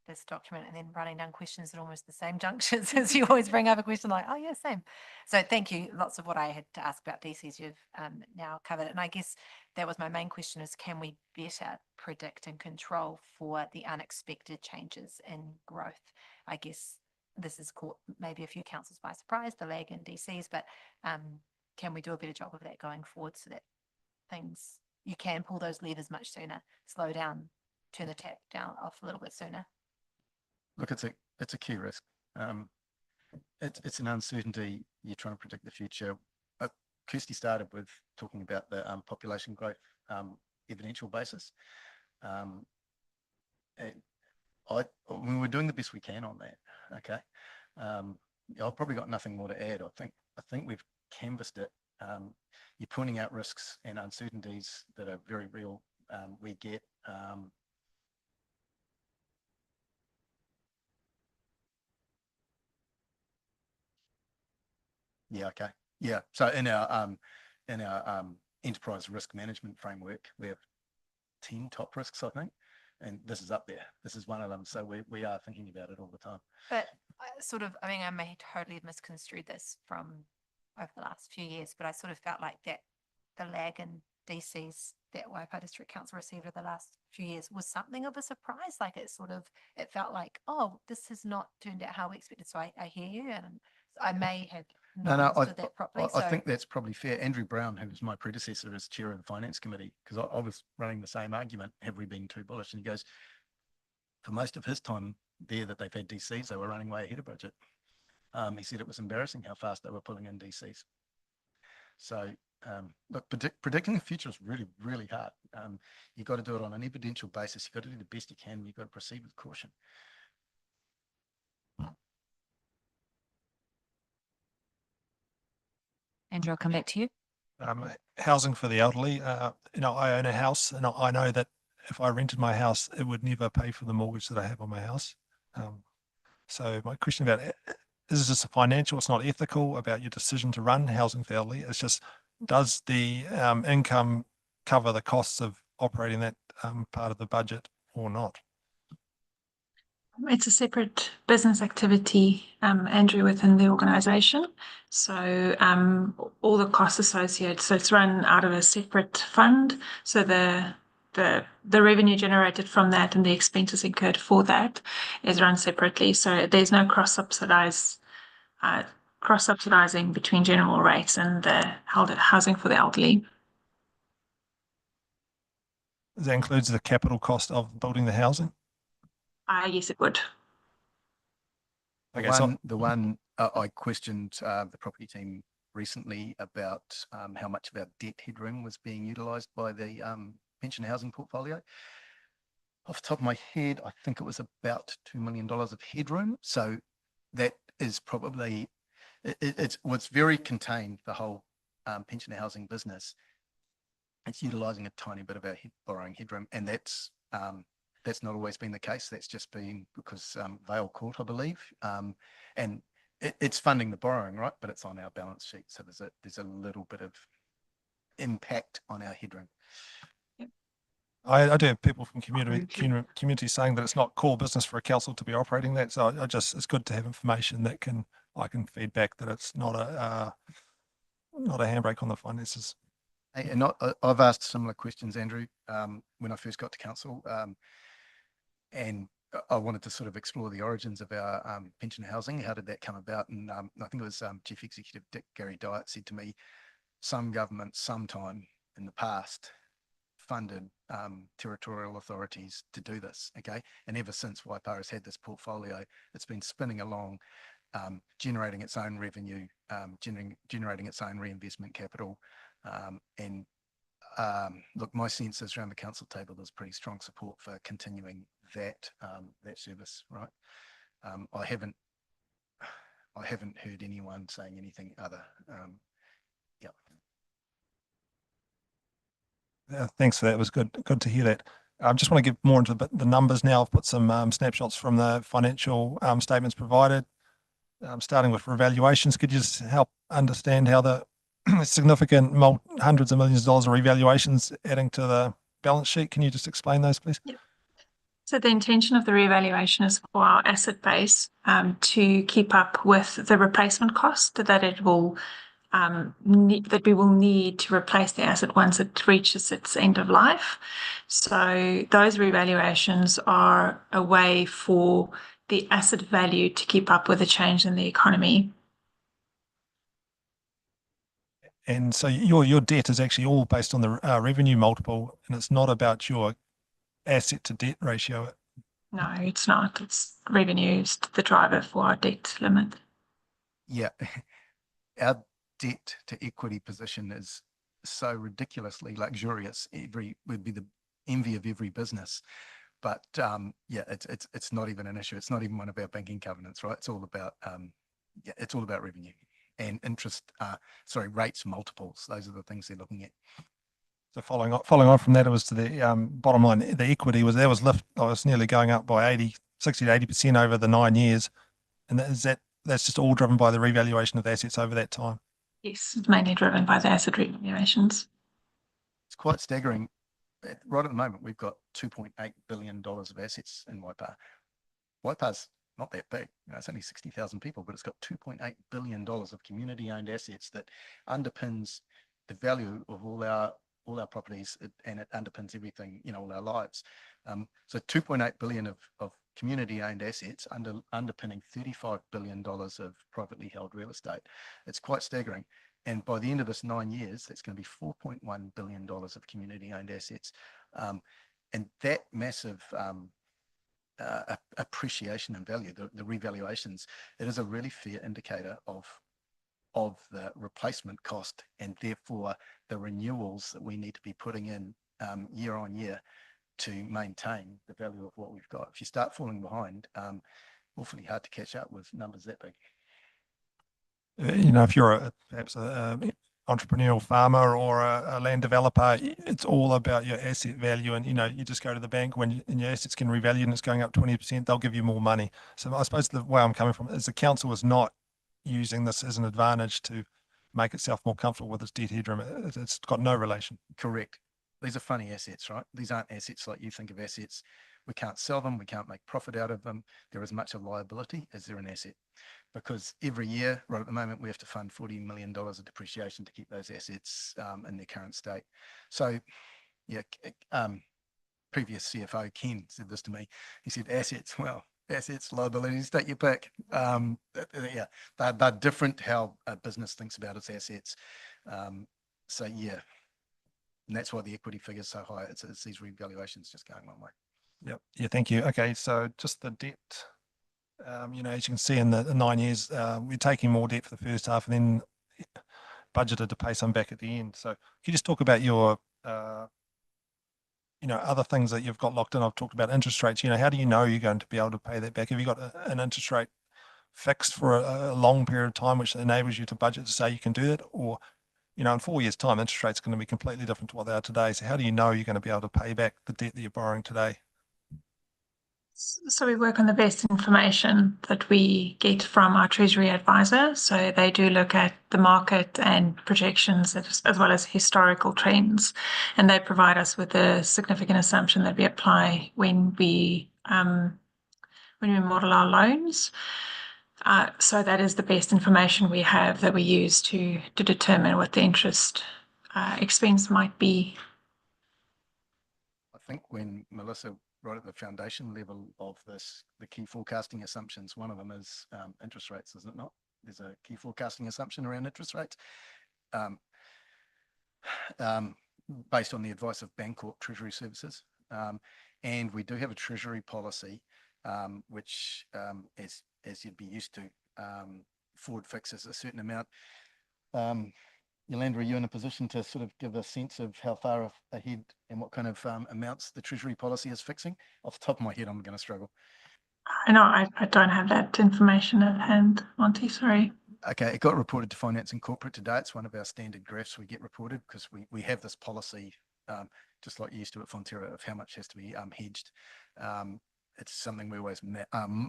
this document and then writing down questions at almost the same junctures as you always bring up a question like, oh yeah, same. So thank you. Lots of what I had to ask about DCs you've now covered. And I guess that was my main question is, can we better predict and control for the unexpected changes in growth? I guess this has caught maybe a few councils by surprise, the lag in DCs, but can we do a better job of that going forward so that you can pull those levers much sooner, slow down, turn the tap down off a little bit sooner? Look, it's a key risk. It's an uncertainty. You're trying to predict the future. A Kirsty started with talking about the population growth evidential basis. We're doing the best we can on that. Okay. I've probably got nothing more to add. I think we've canvassed it. You're pointing out risks and uncertainties that are very real. We get yeah, okay. Yeah. So in our enterprise risk management framework, we have 10 top risks, I think. And this is up there. This is one of them. So we are thinking about it all the time. But I mean, I may totally have misconstrued this from over the last few years, but I sort of felt like that the lag in DCs that Waipa District Council received over the last few years was something of a surprise. Like it felt like, oh, this has not turned out how we expected. So I hear you, and I may have not understood that properly. I think that's probably fair. Andrew Brown, who was my predecessor as chair of the finance committee, because I was running the same argument, have we been too bullish? And he goes, for most of his time there that they've had DCs, they were running way ahead of budget. He said it was embarrassing how fast they were pulling in DCs. So look, predicting the future is really, really hard. You've got to do it on an evidential basis. You've got to do the best you can. You've got to proceed with caution. Andrew, I'll come back to you. Housing for the elderly. You know, I own a house, and I know that if I rented my house, it would never pay for the mortgage that I have on my house. So my question about is this a financial? It's not ethical about your decision to run housing for the elderly. It's just, does the income cover the costs of operating that part of the budget or not? It's a separate business activity, Andrew, within the organisation. So all the costs associated, so it's run out of a separate fund. So the revenue generated from that and the expenses incurred for that is run separately. So there's no cross-subsidising between general rates and the housing for the elderly. That includes the capital cost of building the housing? Yes, it would. Okay, I questioned the property team recently about how much of our debt headroom was being utilised by the pension housing portfolio. Off the top of my head, I think it was about $2 million of headroom. So that is probably, it's very contained, the whole pension housing business. It's utilising a tiny bit of our borrowing headroom, and that's not always been the case. That's just been because Vale Court, I believe, and it's funding the borrowing, right? But it's on our balance sheet, so there's a little bit of impact on our headroom. I do have people from community saying that it's not core business for a council to be operating that. So it's good to have information that I can feed back that it's not a handbrake on the finances. Hey, and I've asked similar questions, Andrew, when I first got to council, and I wanted to sort of explore the origins of our pension housing. How did that come about? And I think it was Chief Executive Gary Diet said to me, some government sometime in the past funded territorial authorities to do this, okay? And ever since Waipa has had this portfolio, it's been spinning along, generating its own revenue, generating its own reinvestment capital. And look, my sense is around the council table, there's pretty strong support for continuing that service, right? I haven't heard anyone saying anything other. Thanks for that. It was good to hear that. I just want to get more into the numbers now. I've put some snapshots from the financial statements provided, starting with revaluations. Could you just help understand how the significant hundreds of millions of dollars of revaluations adding to the balance sheet? Can you just explain those, please? Yep. So the intention of the revaluation is for our asset base to keep up with the replacement cost that it will that we will need to replace the asset once it reaches its end of life. So those revaluations are a way for the asset value to keep up with the change in the economy. And so your debt is actually all based on the revenue multiple, and it's not about your asset to debt ratio. No, it's not. It's revenues the driver for our debt limit. Yeah, our debt to equity position is so ridiculously luxurious. Would be the envy of every business. But yeah, it's not even an issue. It's not even one of our banking covenants, right? It's all about yeah, it's all about revenue and interest. Rates multiples. Those are the things they're looking at. So following on from that, it was to the bottom line. The equity was nearly going up by 60 to 80% over the 9 years, and that's just all driven by the revaluation of the assets over that time. Yes, it's mainly driven by the asset revaluations. It's quite staggering. Right at the moment, we've got $2.8 billion of assets in Waipa. Waipa's not that big. It's only 60,000 people, but it's got $2.8 billion of community-owned assets that underpins the value of all our properties, and it underpins everything, all our lives. So $2.8 billion of community-owned assets underpinning $35 billion of privately held real estate. It's quite staggering. And by the end of this 9 years, that's going to be $4.1 billion of community-owned assets. And that massive appreciation in value, the revaluations, it is a really fair indicator of the replacement cost, and therefore the renewals that we need to be putting in year on year to maintain the value of what we've got. If you start falling behind, awfully hard to catch up with numbers that big. If you're perhaps a entrepreneurial farmer or a land developer, it's all about your asset value. And, you just go to the bank and your assets can revalue and it's going up 20%, they'll give you more money. So I suppose the way I'm coming from is the council is not using this as an advantage to make itself more comfortable with its debt headroom. It's got no relation. Correct. These are funny assets, right? These aren't assets like you think of assets. We can't sell them. We can't make profit out of them. They're as much a liability as they're an asset, because every year, right at the moment, we have to fund $40 million of depreciation to keep those assets in their current state. So, yeah, previous CFO Ken said this to me. He said, assets, liabilities, take your pick. Yeah, they're different how a business thinks about its assets. So, yeah. And that's why the equity figure is so high. It's these revaluations just going one way. Yep. Yeah, thank you. Okay, so just the debt, as you can see in the 9 years, we're taking more debt for the first half and then budgeted to pay some back at the end. So can you just talk about your, other things that you've got locked in? I've talked about interest rates. How do you know you're going to be able to pay that back? Have you got an interest rate fixed for a long period of time, which enables you to budget to say you can do that? Or in 4 years' time, interest rates are going to be completely different to what they are today. So how do you know you're going to be able to pay back the debt that you're borrowing today? So we work on the best information that we get from our Treasury advisor. So they do look at the market and projections as well as historical trends. And they provide us with a significant assumption that we apply when we model our loans. So that is the best information we have that we use to determine what the interest expense might be. I think when Melissa, right at the foundation level of this, the key forecasting assumptions, one of them is interest rates, is it not? There's a key forecasting assumption around interest rates based on the advice of Bancorp Treasury Services. And we do have a Treasury policy, which, as you'd be used to, forward fixes a certain amount. Yolanda, are you in a position to sort of give a sense of how far ahead and what kind of amounts the Treasury policy is fixing? Off the top of my head, I'm going to struggle. I don't have that information at hand, Monty, sorry. Okay, it got reported to Finance and Corporate today. It's one of our standard graphs we get reported because we have this policy, just like you used to at Fonterra, of how much has to be hedged. It's something we always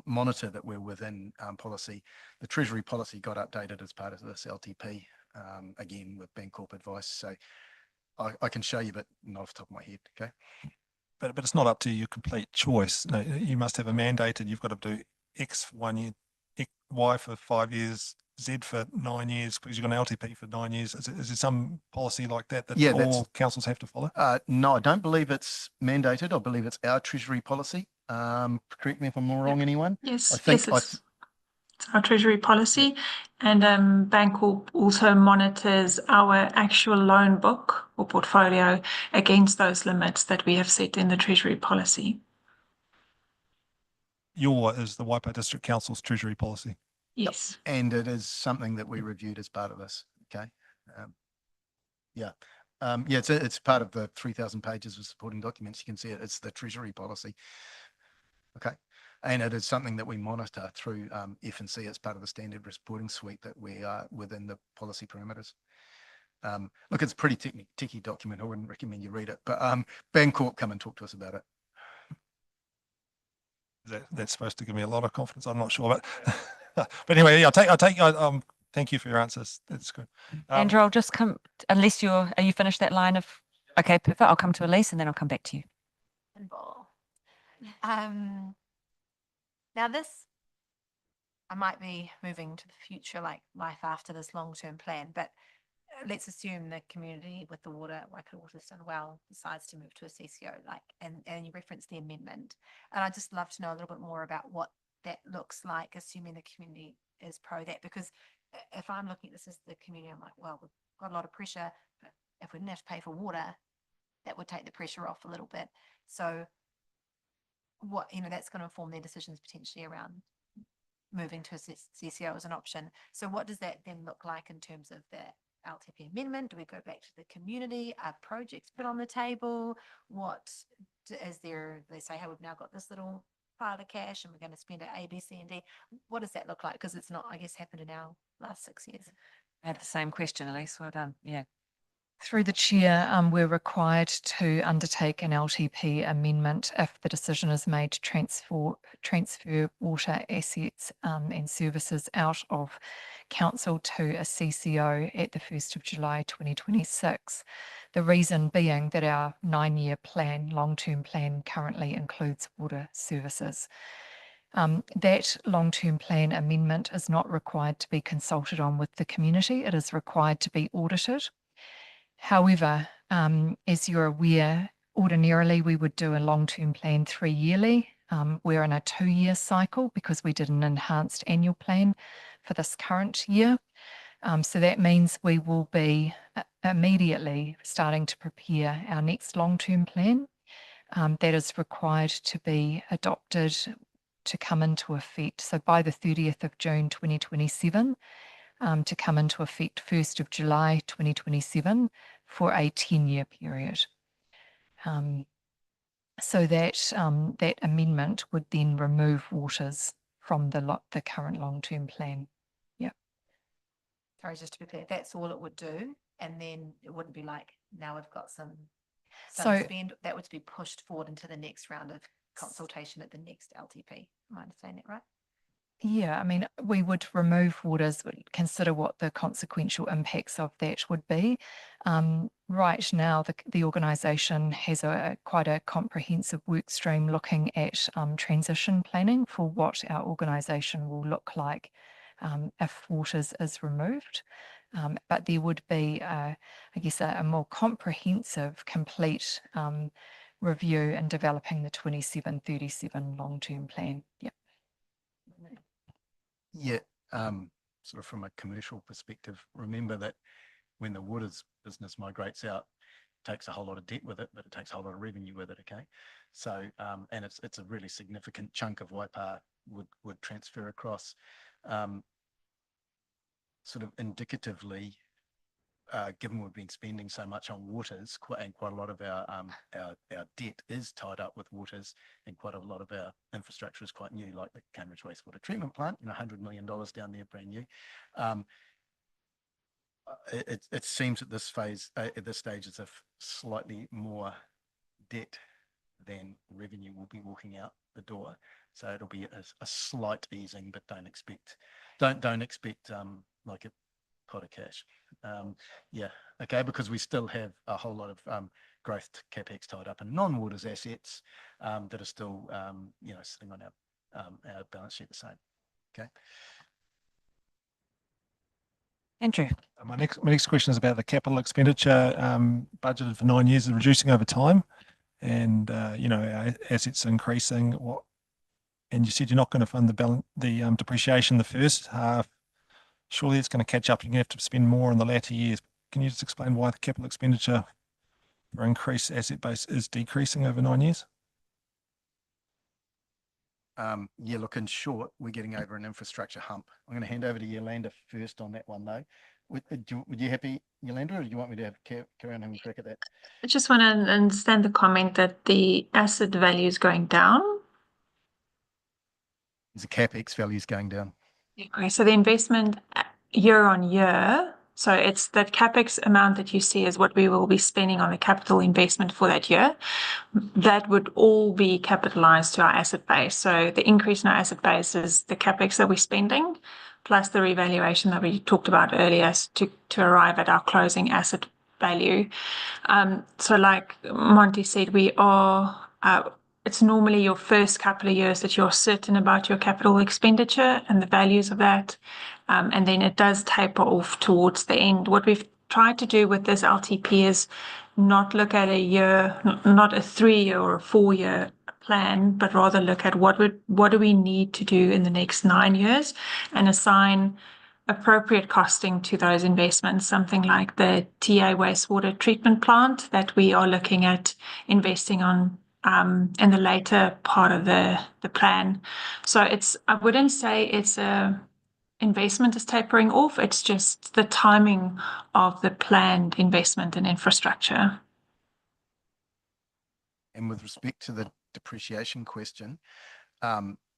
monitor that we're within policy. The Treasury policy got updated as part of this LTP, again with Bancorp advice. So I can show you, but not off the top of my head. Okay. But it's not up to your complete choice. No, you must have a mandate, and you've got to do X for 1 year, Y for 5 years, Z for 9 years, because you've got an LTP for 9 years. Is there some policy like that all councils have to follow? No, I don't believe it's mandated. I believe it's our Treasury policy. Correct me if I'm wrong, anyone? Yes, I think it's our Treasury policy. And Bancorp also monitors our actual loan book or portfolio against those limits that we have set in the Treasury policy. Is the Waipa District Council's Treasury policy? Yes. And it is something that we reviewed as part of this. Okay. Yeah. Yeah, it's part of the 3,000 pages of supporting documents. You can see it. It's the Treasury policy. Okay. And it is something that we monitor through F&C as part of the standard reporting suite that we are within the policy parameters. Look, it's a pretty techy document. I wouldn't recommend you read it, but Bancorp come and talk to us about it. That's supposed to give me a lot of confidence. I'm not sure, but but anyway, yeah, thank you for your answers. That's good. Andrew, I'll just come, unless are you finished that line of, okay, perfect. I'll come to Elise and then I'll come back to you. Now this, I might be moving to the future, like life after this long-term plan, but let's assume the community with the water, Waikato Water's done well, decides to move to a CCO, like, and you reference the amendment. And I'd just love to know a little bit more about what that looks like, assuming the community is pro that, because if I'm looking at this as the community, I'm like, well, we've got a lot of pressure, but if we didn't have to pay for water, that would take the pressure off a little bit. So what, that's going to inform their decisions potentially around moving to a CCO as an option. So what does that then look like in terms of the LTP amendment? Do we go back to the community? Are projects put on the table? What is there? They say, hey, we've now got this little pile of cash and we're going to spend it A, B, C, and D. What does that look like? Because it's not, I guess, happened in our last 6 years. I have the same question, Elise. Well done. Yeah. Through the chair, we're required to undertake an LTP amendment if the decision is made to transfer water assets and services out of council to a CCO at the 1st of July 2026. The reason being that our 9-year plan, long-term plan, currently includes water services. That long-term plan amendment is not required to be consulted on with the community. It is required to be audited. However, as you're aware, ordinarily we would do a long-term plan 3 yearly. We're in a 2-year cycle because we did an enhanced annual plan for this current year. So that means we will be immediately starting to prepare our next long-term plan. That is required to be adopted to come into effect. So by the 30th of June 2027, to come into effect 1st of July 2027 for a 10-year period. So that that amendment would then remove waters from the current long-term plan. Yeah. Sorry, just to be clear, that's all it would do, and then it wouldn't be like, now we've got some spend, that would be pushed forward into the next round of consultation at the next LTP. Am I understanding that right? Yeah, I mean, we would remove waters, would consider what the consequential impacts of that would be. Right now, the organisation has quite a comprehensive work stream looking at transition planning for what our organisation will look like if waters is removed. But there would be, I guess, a more comprehensive, complete review in developing the 27-37 long-term plan. Yeah. Yeah, sort of from a commercial perspective, remember that when the waters business migrates out, it takes a whole lot of debt with it, but it takes a whole lot of revenue with it. Okay, so and it's a really significant chunk of Waipa would transfer across. Sort of indicatively, given we've been spending so much on waters, and quite a lot of our debt is tied up with waters, and quite a lot of our infrastructure is quite new, like the Cambridge Wastewater Treatment Plant, $100 million down there, brand new. It seems at this stage, as if slightly more debt than revenue will be walking out the door. So it'll be a slight easing, but don't expect like a pot of cash. Yeah, okay, because we still have a whole lot of growth capex tied up in non-waters assets that are still sitting on our balance sheet the same. Okay. Andrew. My next question is about the capital expenditure budgeted for 9 years, reducing over time, and our assets increasing. And you said you're not going to fund the depreciation the first half. Surely it's going to catch up. You're going to have to spend more in the latter years. Can you just explain why the capital expenditure for increased asset base is decreasing over 9 years? Yeah, look, in short, we're getting over an infrastructure hump. I'm going to hand over to Yolanda first on that one, though. would you happy, Yolanda, or do you want me to carry on having a crack at that? I just want to understand the comment that the asset value is going down. Is the CapEx values going down? Okay, so the investment year on year, so it's that CapEx amount that you see is what we will be spending on the capital investment for that year. That would all be capitalized to our asset base. So the increase in our asset base is the CapEx that we're spending, plus the revaluation that we talked about earlier to arrive at our closing asset value. So like Monty said, we are, it's normally your first couple of years that you're certain about your capital expenditure and the values of that. And then it does taper off towards the end. What we've tried to do with this LTP is not look at a year, not a 3-year or a 4-year plan, but rather look at what do we need to do in the next 9 years and assign appropriate costing to those investments, something like the TA wastewater treatment plant that we are looking at investing on in the later part of the plan. So I wouldn't say it's a investment is tapering off, it's just the timing of the planned investment in infrastructure. And with respect to the depreciation question,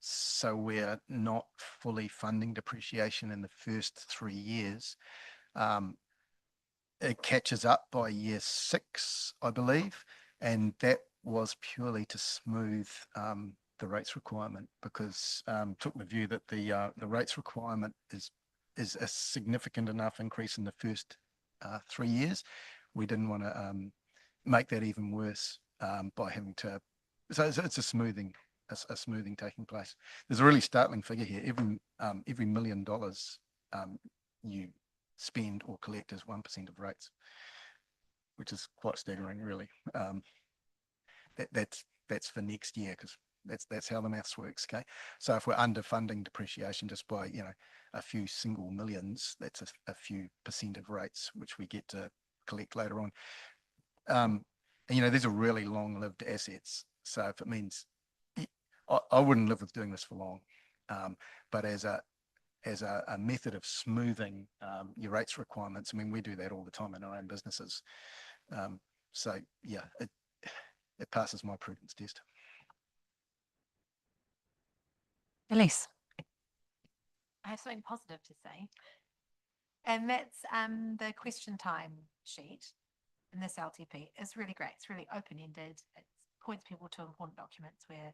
so we're not fully funding depreciation in the first 3 years. It catches up by year 6, I believe, and that was purely to smooth the rates requirement, because took the view that the rates requirement is a significant enough increase in the first 3 years. We didn't want to make that even worse by having to. So it's a smoothing taking place. There's a really startling figure here. Every $1 million you spend or collect is 1% of rates, which is quite staggering, really. That's for next year, because that's how the maths works. Okay, so if we're underfunding depreciation just by a few single millions, that's a few percent of rates which we get to collect later on. And these are really long-lived assets, so if it means I wouldn't live with doing this for long, but as a method of smoothing your rates requirements, I mean, we do that all the time in our own businesses. So yeah, it passes my prudence test. Elise. I have something positive to say. And that's the question time sheet in this LTP is really great. It's really open-ended. It points people to important documents where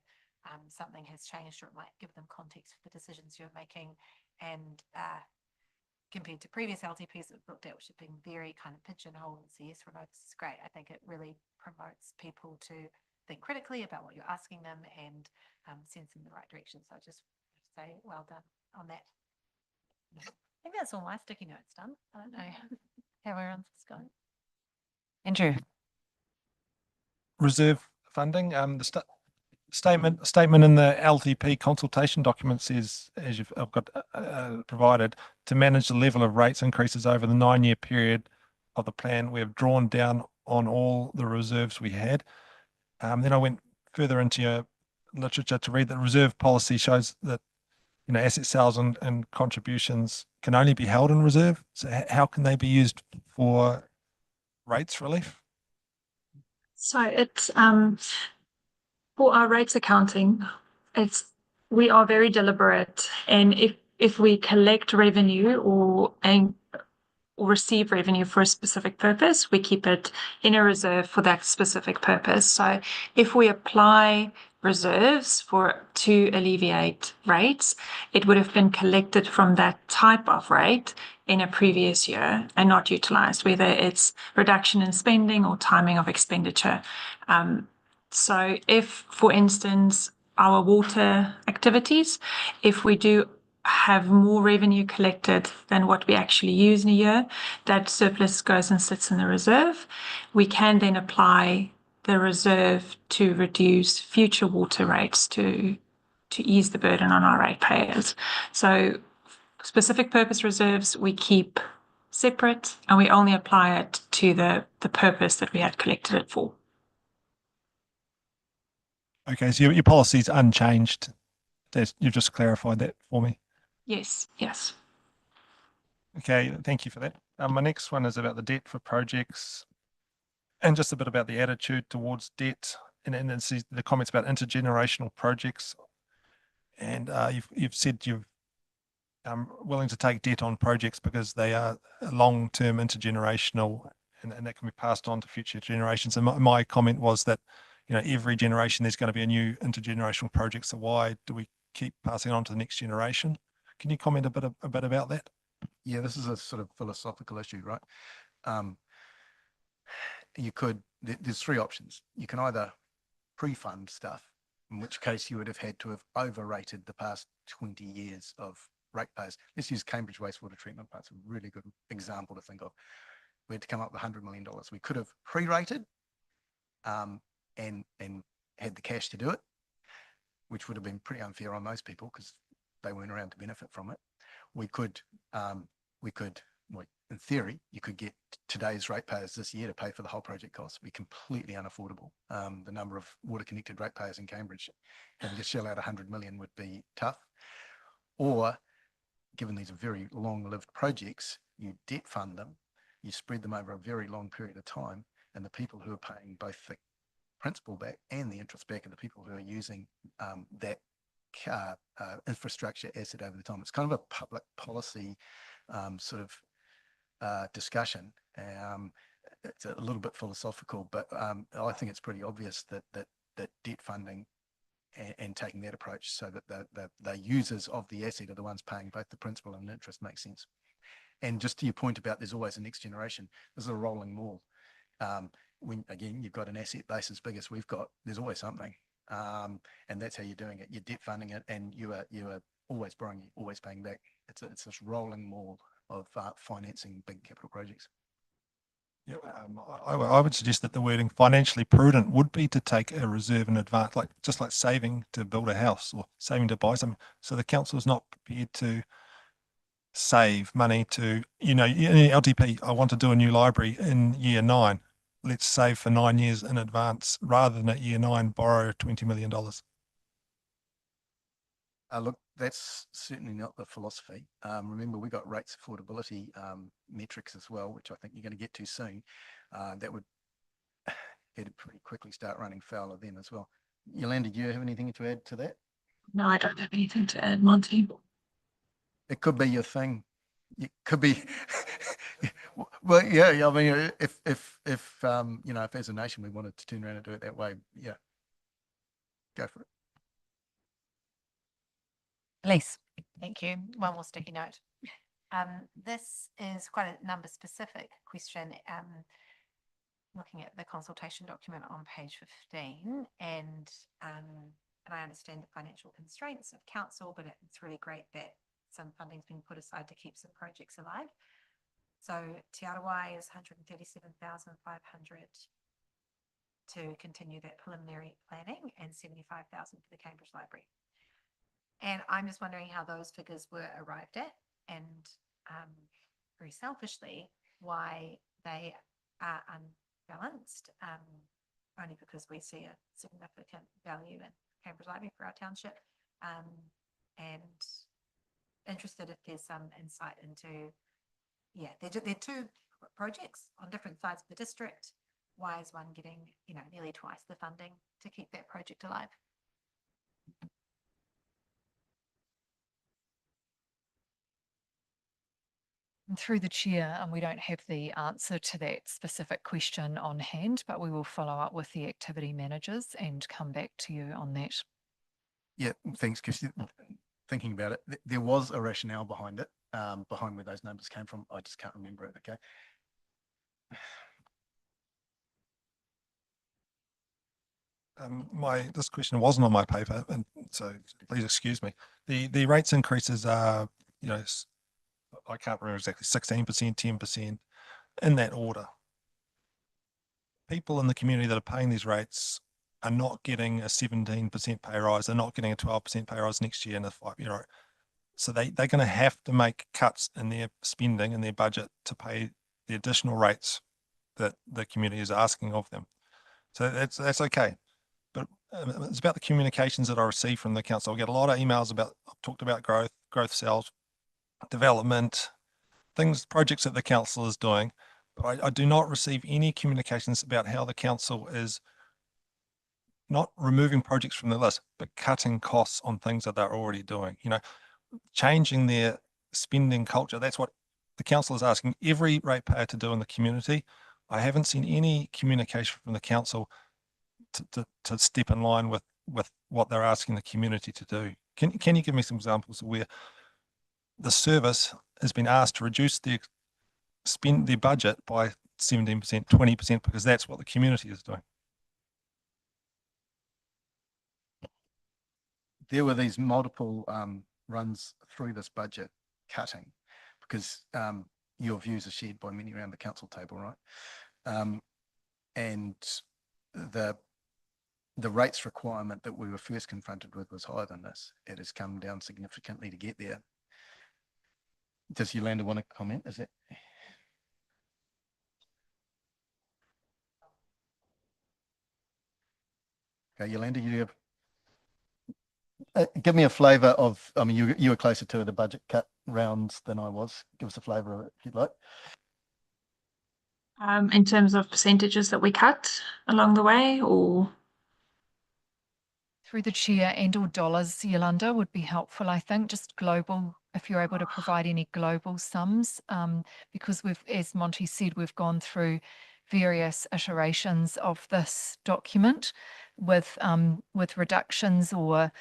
something has changed, or it might give them context for the decisions you're making. And compared to previous LTPs that we've looked at, which have been very kind of pigeonholed and say yes or no, this is great. I think it really promotes people to think critically about what you're asking them and sends them in the right direction. So I just say well done on that. I think that's all my sticky notes done. I don't know how everyone's going. Andrew. Reserve funding, the statement in the LTP consultation document says, as I've got provided, to manage the level of rates increases over the 9-year period of the plan, we have drawn down on all the reserves we had. Then I went further into your literature to read that reserve policy shows that asset sales and contributions can only be held in reserve. So how can they be used for rates relief? So it's for our rates accounting, we are very deliberate, and if we collect revenue or receive revenue for a specific purpose, we keep it in a reserve for that specific purpose. So if we apply reserves to alleviate rates, it would have been collected from that type of rate in a previous year and not utilized, whether it's reduction in spending or timing of expenditure. So if, for instance, our water activities, if we do have more revenue collected than what we actually use in a year, that surplus goes and sits in the reserve. We can then apply the reserve to reduce future water rates to ease the burden on our ratepayers. So specific purpose reserves we keep separate, and we only apply it to the purpose that we had collected it for. Okay, so your policy is unchanged. You've just clarified that for me. Yes. Okay, thank you for that. My next one is about the debt for projects and just a bit about the attitude towards debt and it's the comments about intergenerational projects. And you've said you're willing to take debt on projects because they are long-term intergenerational and that can be passed on to future generations. And my comment was that, you know, every generation there's going to be a new intergenerational project. So why do we keep passing it on to the next generation? Can you comment a bit about that? Yeah, this is a sort of philosophical issue, right? There's three options. You can either pre-fund stuff, in which case you would have had to have overrated the past 20 years of ratepayers. Let's use Cambridge Wastewater Treatment Plant. It's a really good example to think of. We had to come up with $100 million. We could have pre-rated and had the cash to do it, which would have been pretty unfair on those people because they weren't around to benefit from it. We could, well, in theory, you could get today's ratepayers this year to pay for the whole project cost. It'd be completely unaffordable. The number of water-connected ratepayers in Cambridge, having to shell out 100 million would be tough. Or, given these are very long-lived projects, you debt fund them, you spread them over a very long period of time, and the people who are paying both the principal back and the interest back are the people who are using that infrastructure asset over the time. It's kind of a public policy sort of discussion. It's a little bit philosophical, but I think it's pretty obvious that debt funding and taking that approach so that the users of the asset are the ones paying both the principal and interest makes sense. And just to your point about there's always a next generation, this is a rolling wall. When again you've got an asset base as big as we've got, there's always something, and that's how you're doing it. You're debt funding it, and you are always borrowing, always paying back. It's this rolling wall of financing big capital projects. Yeah, I would suggest that the wording financially prudent would be to take a reserve in advance, just like saving to build a house or saving to buy something. So the council is not prepared to save money to, you know, LTP, I want to do a new library in year 9. Let's save for 9 years in advance rather than at year 9 borrow $20 million. Look, that's certainly not the philosophy. Remember, we got rates affordability metrics as well, which I think you're going to get to soon. That would it'd pretty quickly start running foul of them as well. Yolanda, do you have anything to add to that? No, I don't have anything to add, Monty. It could be your thing. It could be. Well, yeah. I mean, if you know, if as a nation we wanted to turn around and do it that way, yeah, go for it. Elise. Thank you. One more sticky note. This is quite a number specific question. Looking at the consultation document on page 15 and I understand the financial constraints of council, but it's really great that some funding's been put aside to keep some projects alive. So Te Arawai is 137,500 to continue that preliminary planning and 75,000 for the Cambridge Library. And I'm just wondering how those figures were arrived at and very selfishly why they are unbalanced, only because we see a significant value in Cambridge Library for our township, and interested if there's some insight into, yeah, they're two projects on different sides of the district. Why is one getting, you know, nearly twice the funding to keep that project alive? Through the chair, and we don't have the answer to that specific question on hand, but we will follow up with the activity managers and come back to you on that. Yeah, thanks, Kirsty. Thinking about it, there was a rationale behind it, behind where those numbers came from. I just can't remember it. Okay. This question wasn't on my paper, and so please excuse me. The rates increases are, you know, I can't remember exactly, 16%, 10%, in that order. People in the community that are paying these rates are not getting a 17% pay rise. They're not getting a 12% pay rise next year in a 5-year. So they're going to have to make cuts in their spending and their budget to pay the additional rates that the community is asking of them. So that's okay. But it's about the communications that I receive from the council. I get a lot of emails about, I've talked about growth sales, development, projects that the council is doing, but I do not receive any communications about how the council is not removing projects from the list, but cutting costs on things that they're already doing, changing their spending culture. That's what the council is asking every ratepayer to do in the community. I haven't seen any communication from the council to step in line with what they're asking the community to do. Can you give me some examples of where the service has been asked to reduce spend their budget by 17%, 20%, because that's what the community is doing? There were these multiple runs through this budget cutting because your views are shared by many around the council table, right? And the rates requirement that we were first confronted with was higher than this. It has come down significantly to get there. Does Yolanda want to comment? Is it? Okay, Yolanda, you have. Give me a flavour of, I mean, you were closer to the budget cut rounds than I was. Give us a flavour of it if you'd like. In terms of percentages that we cut along the way, or? Through the chair and or dollars, Yolanda, would be helpful, I think, just global, if you're able to provide any global sums, because as Monty said, we've gone through various iterations of this document with reductions or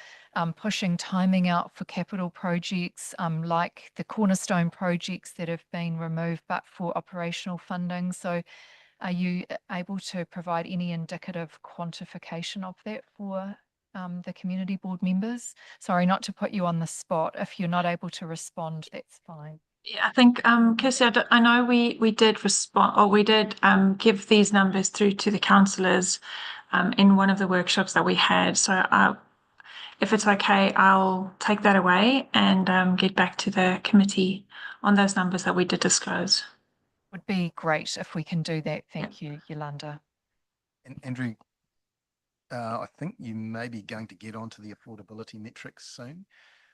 pushing timing out for capital projects, like the cornerstone projects that have been removed, but for operational funding. So are you able to provide any indicative quantification of that for the community board members? Sorry, not to put you on the spot. If you're not able to respond, that's fine. Yeah, I think, Kirsty, I know we did respond, or we did give these numbers through to the councillors in one of the workshops that we had. So if it's okay, I'll take that away and get back to the committee on those numbers that we did disclose. Would be great if we can do that. Thank you, Yolanda. And Andrew, I think you may be going to get onto the affordability metrics soon,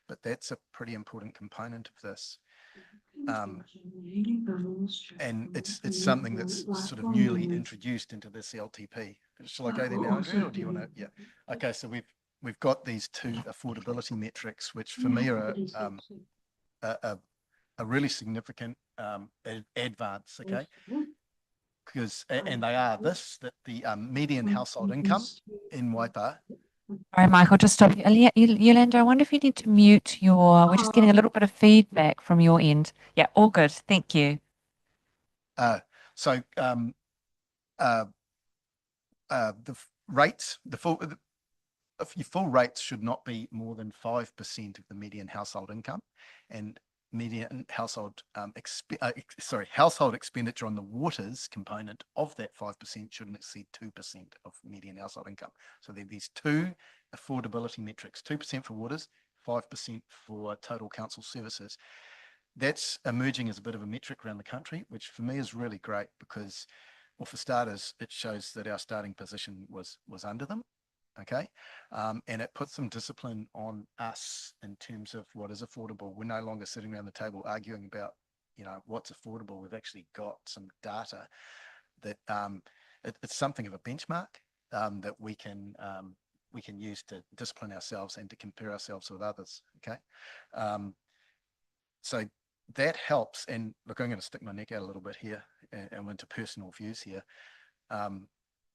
but that's a pretty important component of this. And it's something that's sort of newly introduced into this LTP. Shall I go there now, Andrew, or do you want to? Yeah. Okay, so we've got these two affordability metrics, which for me are a really significant advance. Okay. Because, and they are that the median household income in Waipa. All right, Michael, just stop. Yolanda, I wonder if you need to mute we're just getting a little bit of feedback from your end. Yeah, all good. Thank you. So the rates, your full rates should not be more than 5% of the median household income, and median household household expenditure on the waters component of that 5% shouldn't exceed 2% of median household income. So there are these two affordability metrics: 2% for waters, 5% for total council services. That's emerging as a bit of a metric around the country, which for me is really great because, well, for starters, it shows that our starting position was under them. Okay. And it puts some discipline on us in terms of what is affordable. We're no longer sitting around the table arguing about, what's affordable. We've actually got some data that it's something of a benchmark that we can use to discipline ourselves and to compare ourselves with others. Okay. So that helps. And look, I'm going to stick my neck out a little bit here and into personal views here.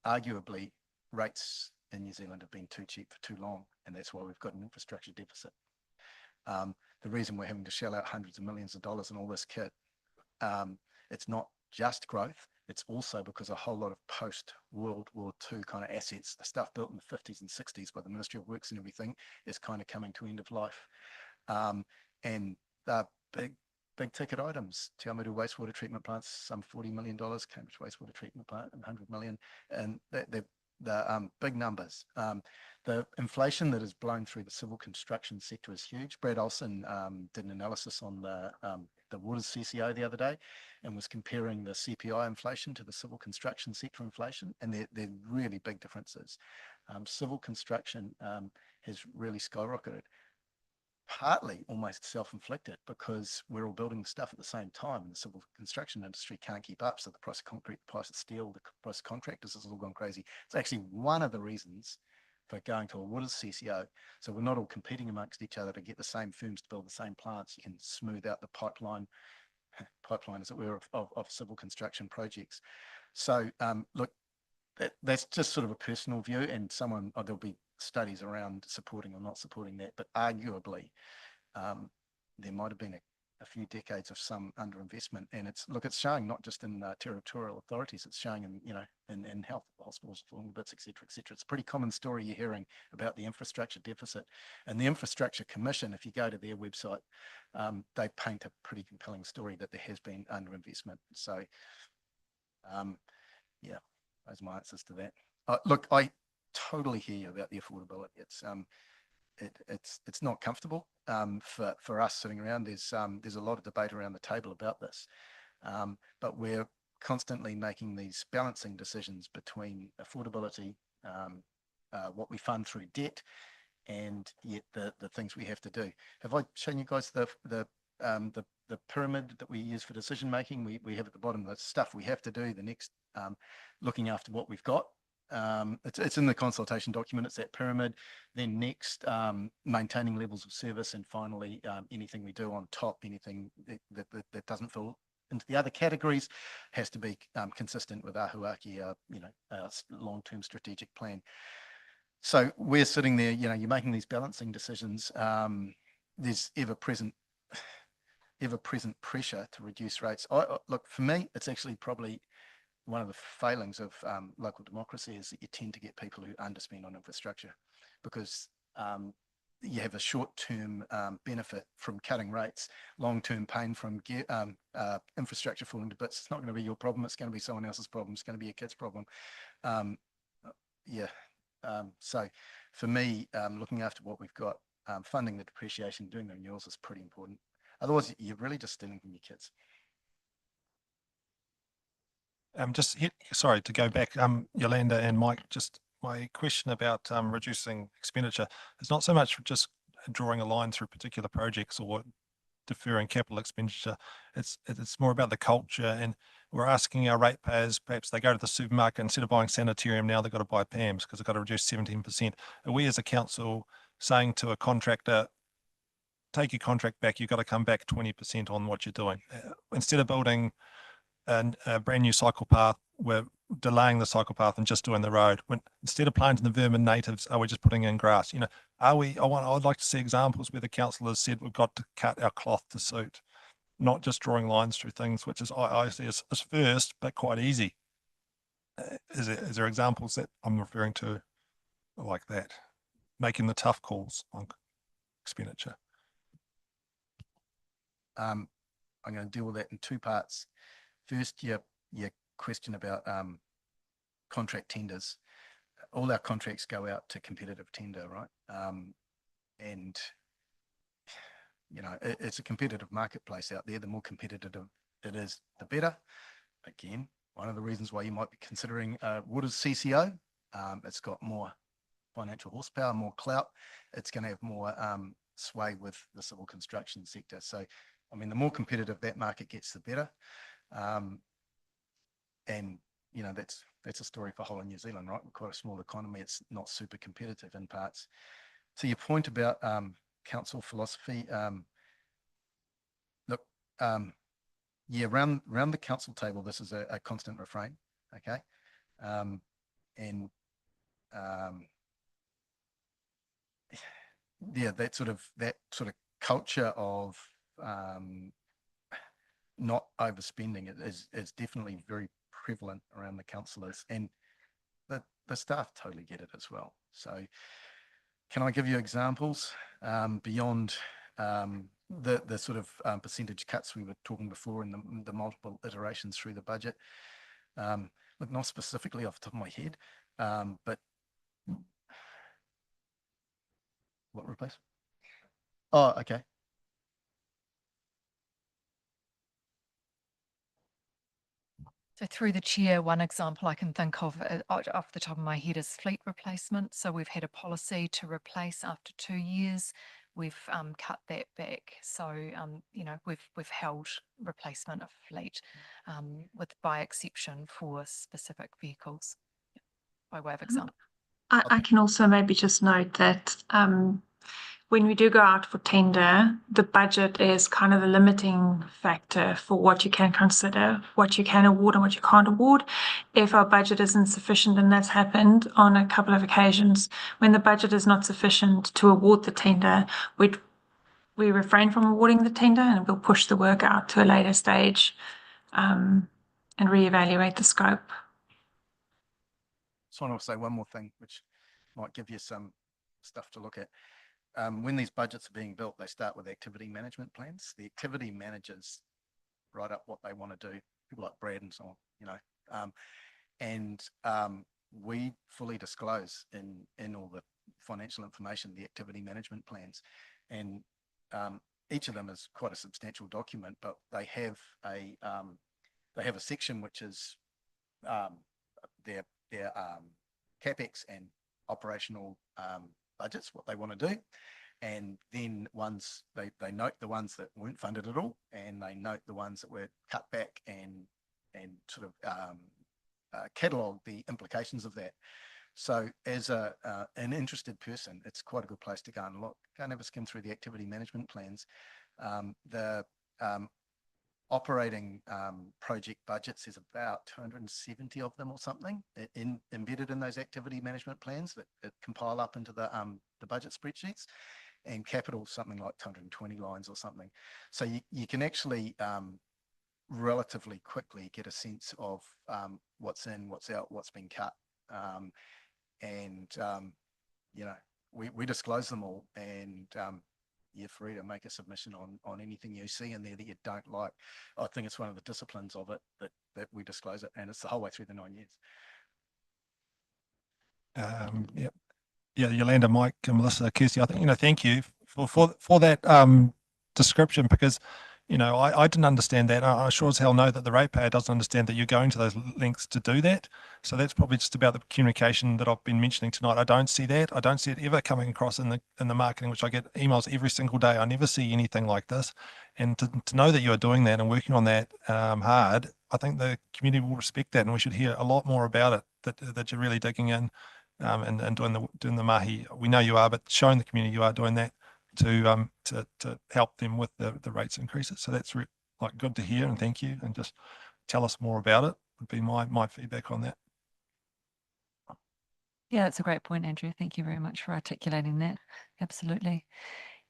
Arguably, rates in New Zealand have been too cheap for too long, and that's why we've got an infrastructure deficit. The reason we're having to shell out hundreds of millions of dollars in all this kit, it's not just growth, it's also because a whole lot of post-World War II kind of assets, the stuff built in the 50s and 60s by the Ministry of Works and everything, is kind of coming to end of life. And big ticket items, Te Awamutu wastewater treatment plants, some $40 million, Cambridge wastewater treatment plant, and 100 million, and the big numbers. The inflation that has blown through the civil construction sector is huge. Brad Olson did an analysis on the Waters CCO the other day and was comparing the CPI inflation to the civil construction sector inflation, and they're really big differences. Civil construction has really skyrocketed. partly almost self-inflicted because we're all building stuff at the same time and the civil construction industry can't keep up. So the price of concrete, the price of steel, the price of contractors has all gone crazy. It's actually one of the reasons for going to a Wooders CCO. So we're not all competing amongst each other to get the same firms to build the same plants. You can smooth out the pipeline as it were of civil construction projects. So look, that's just sort of a personal view, and there'll be studies around supporting or not supporting that, but arguably there might have been a few decades of some underinvestment, and it's showing not just in territorial authorities, it's showing in health hospitals, bits, etc. It's a pretty common story you're hearing about the infrastructure deficit, and the Infrastructure Commission, if you go to their website, they paint a pretty compelling story that there has been underinvestment. So yeah, those are my answers to that. Look, I totally hear you about the affordability. It's not comfortable for us sitting around. There's a lot of debate around the table about this, but we're constantly making these balancing decisions between affordability, what we fund through debt, and yet the things we have to do. Have I shown you guys the pyramid that we use for decision making? We have at the bottom the stuff we have to do. The next, looking after what we've got. It's in the consultation document. It's that pyramid. Then next, maintaining levels of service, and finally, anything we do on top, anything that doesn't fall into the other categories, has to be consistent with Ahuaki, our long-term strategic plan. So we're sitting there, you're making these balancing decisions. There's ever-present pressure to reduce rates. Look, for me, it's actually probably one of the failings of local democracy is that you tend to get people who underspend on infrastructure because you have a short-term benefit from cutting rates, long-term pain from infrastructure falling to bits. It's not going to be your problem. It's going to be someone else's problem. It's going to be a kid's problem. So for me, looking after what we've got, funding the depreciation, doing the renewals is pretty important. Otherwise, you're really just stealing from your kids. Sorry to go back, Yolanda and Mike, just my question about reducing expenditure is not so much just drawing a line through particular projects or deferring capital expenditure. It's more about the culture, and we're asking our ratepayers, perhaps they go to the supermarket, instead of buying Sanitarium, now they've got to buy PAMS because they've got to reduce 17%. Are we as a council saying to a contractor, take your contract back, you've got to come back 20% on what you're doing? Instead of building a brand new cycle path, we're delaying the cycle path and just doing the road. Instead of planting the vermin natives, are we just putting in grass? I'd like to see examples where the council has said we've got to cut our cloth to suit, not just drawing lines through things, which is I see as first, but quite easy. Is there examples that I'm referring to like that, making the tough calls on expenditure? I'm going to deal with that in two parts. First, your question about contract tenders. All our contracts go out to competitive tender, right? And it's a competitive marketplace out there. The more competitive it is, the better. Again, one of the reasons why you might be considering Wooders CCO. It's got more financial horsepower, more clout. It's going to have more sway with the civil construction sector. So, I mean, the more competitive that market gets, the better. And that's a story for whole of New Zealand, right? We're quite a small economy. It's not super competitive in parts. So your point about council philosophy, look, around the council table, this is a constant refrain, okay? That sort of culture of not overspending is definitely very prevalent around the councillors, and the staff totally get it as well. So can I give you examples beyond the sort of percentage cuts we were talking before in the multiple iterations through the budget? Look, not specifically off the top of my head, but what replace? Oh, okay. So through the chair, one example I can think of off the top of my head is fleet replacement. So we've had a policy to replace after 2 years. we've cut that back. So, you know, we've held replacement of fleet with by exception for specific vehicles, by way of example. I can also maybe just note that when we do go out for tender, the budget is kind of the limiting factor for what you can consider, what you can award and what you can't award. If our budget isn't sufficient, and that's happened on a couple of occasions, when the budget is not sufficient to award the tender, we refrain from awarding the tender and we'll push the work out to a later stage and reevaluate the scope. Just want to say one more thing, which might give you some stuff to look at. When these budgets are being built, they start with activity management plans. The activity managers write up what they want to do, people like Brad and so on, you know. We fully disclose in all the financial information, the activity management plans. And each of them is quite a substantial document, but they have a section which is their CapEx and operational budgets, what they want to do. And then ones they note the ones that weren't funded at all, and they note the ones that were cut back and sort of catalogue the implications of that. So as an interested person, it's quite a good place to go and look. Go and have a skim through the activity management plans. The operating project budgets, is about 270 of them or something embedded in those activity management plans that compile up into the budget spreadsheets, and capital something like 220 lines or something. So you can actually relatively quickly get a sense of what's in, what's out, what's been cut. You know, we disclose them all, and you're free to make a submission on anything you see in there that you don't like. I think it's one of the disciplines of it that we disclose it, and it's the whole way through the 9 years. Yep. Yeah, Yolanda, Mike, and Melissa, Kirsty, I think, you know, thank you for that description, because, you know, I didn't understand that. I sure as hell know that the ratepayer doesn't understand that you're going to those lengths to do that. So that's probably just about the communication that I've been mentioning tonight. I don't see that. I don't see it ever coming across in the marketing, which I get emails every single day. I never see anything like this. And to know that you are doing that and working on that hard, I think the community will respect that, and we should hear a lot more about it, that you're really digging in and doing the mahi. We know you are, but showing the community you are doing that to help them with the rates increases. So that's like good to hear, and thank you. And just tell us more about it would be my feedback on that. Yeah, that's a great point, Andrew. Thank you very much for articulating that. Absolutely.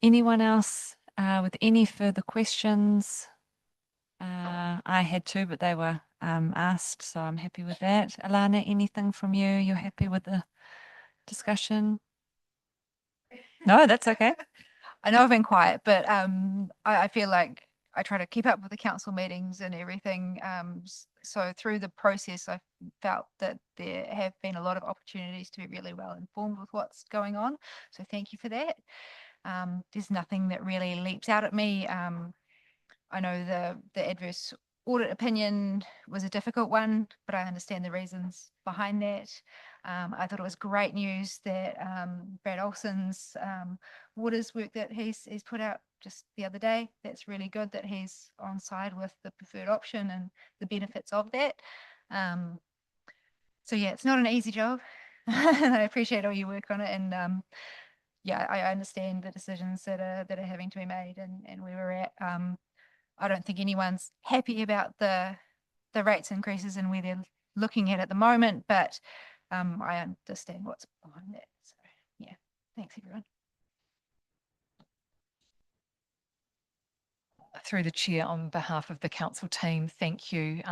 Anyone else with any further questions? I had two, but they were asked, so I'm happy with that. Alana, anything from you? You're happy with the discussion? No, that's okay. I know I've been quiet, but I feel like I try to keep up with the council meetings and everything. So through the process, I felt that there have been a lot of opportunities to be really well informed with what's going on. So thank you for that. There's nothing that really leaps out at me. I know the adverse audit opinion was a difficult one, but I understand the reasons behind that. I thought it was great news that Brad Olson's waters work that he's put out just the other day. That's really good that he's on side with the preferred option and the benefits of that. So yeah, it's not an easy job. And I appreciate all your work on it. And yeah, I understand the decisions that are having to be made and where we're at. I don't think anyone's happy about the rates increases and where they're looking at the moment, but I understand what's behind that. So yeah, thanks everyone. Through the chair, on behalf of the council team, thank you.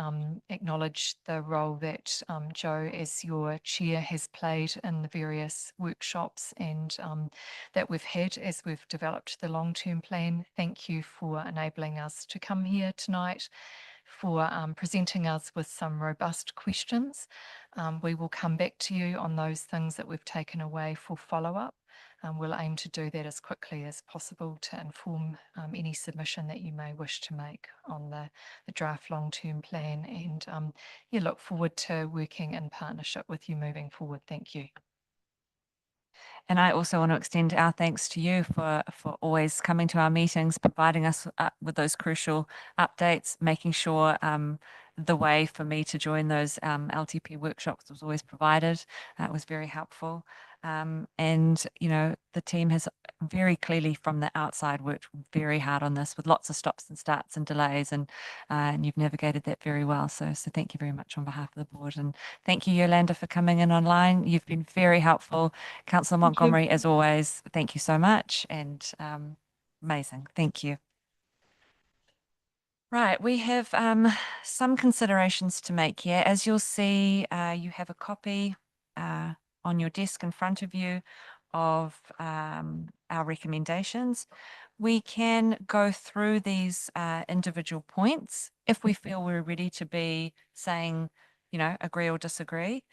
Acknowledge the role that Joe, as your chair, has played in the various workshops and that we've had as we've developed the long-term plan. Thank you for enabling us to come here tonight, for presenting us with some robust questions. We will come back to you on those things that we've taken away for follow-up. We'll aim to do that as quickly as possible to inform any submission that you may wish to make on the draft long-term plan, and yeah, look forward to working in partnership with you moving forward. Thank you. And I also want to extend our thanks to you for always coming to our meetings, providing us with those crucial updates, making sure the way for me to join those LTP workshops was always provided. It was very helpful. And, you know, the team has very clearly from the outside worked very hard on this with lots of stops and starts and delays, and you've navigated that very well. So thank you very much on behalf of the board. And thank you, Yolanda, for coming in online. You've been very helpful. Councillor Montgomery, as always, thank you so much. And amazing. Thank you. Right, we have some considerations to make here. As you'll see, you have a copy on your desk in front of you of our recommendations. We can go through these individual points if we feel we're ready to be saying, you know, agree or disagree.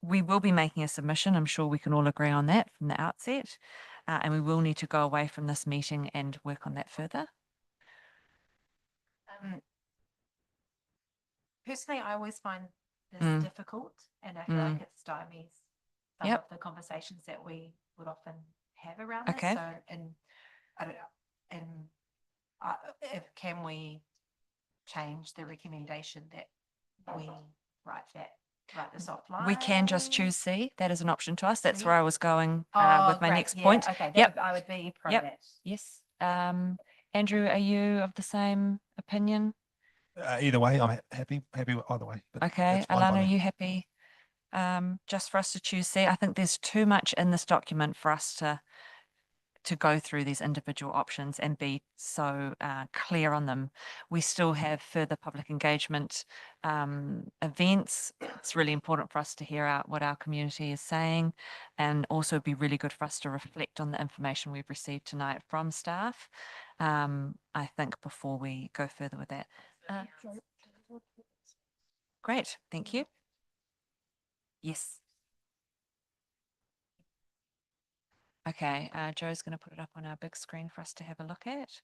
We will be making a submission. I'm sure we can all agree on that from the outset. And we will need to go away from this meeting and work on that further. Personally, I always find this Mm. difficult, and I feel like it stymies some Yep. of the conversations that we would often have around this. Okay. So, and I don't know, and if can we change the recommendation that we write this offline? We can just choose C. That is an option to us. That's C? where I was going Oh, with my great. next Yeah, point. okay, Yep. I would be pro Yep. that. Yes. Andrew, are you of the same opinion? Either way, I'm happy with either way. But Okay. that's fine by Alana, are me. you happy just for us to choose C? I think there's too much in this document for us to go through these individual options and be so clear on them. We still have further public engagement events. It's really important for us to hear out what our community is saying, and also it'd be really good for us to reflect on the information we've received tonight from staff, I think, before we go further with that. Great, thank you. Yes. Okay, Joe's going to put it up on our big screen for us to have a look at.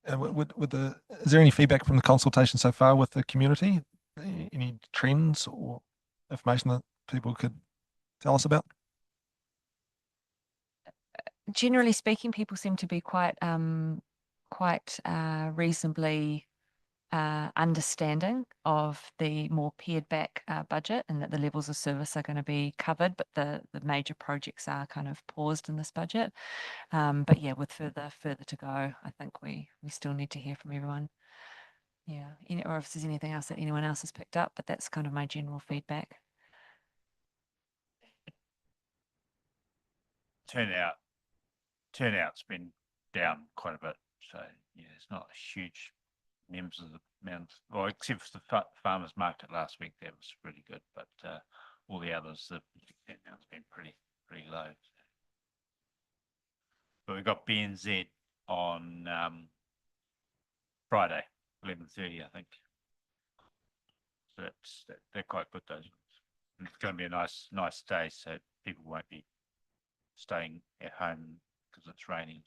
Is there any feedback from the consultation so far with the community? Any trends or information that people could tell us about? Generally speaking, people seem to be quite reasonably understanding of the more pared back budget, and that the levels of service are going to be covered, but the major projects are kind of paused in this budget. But yeah, with further to go, I think we still need to hear from everyone. Yeah, or if there's anything else that anyone else has picked up, but that's kind of my general feedback. Turnout's been down quite a bit, so yeah, it's not a huge numbers of the amount, well, except for the farmers market last week, that was really good, but all the others, the turnout's been pretty low. But we've got BNZ on Friday, 11:30, I think. So they're quite good, those ones. And it's going to be a nice day, so people won't be staying at home because it's raining.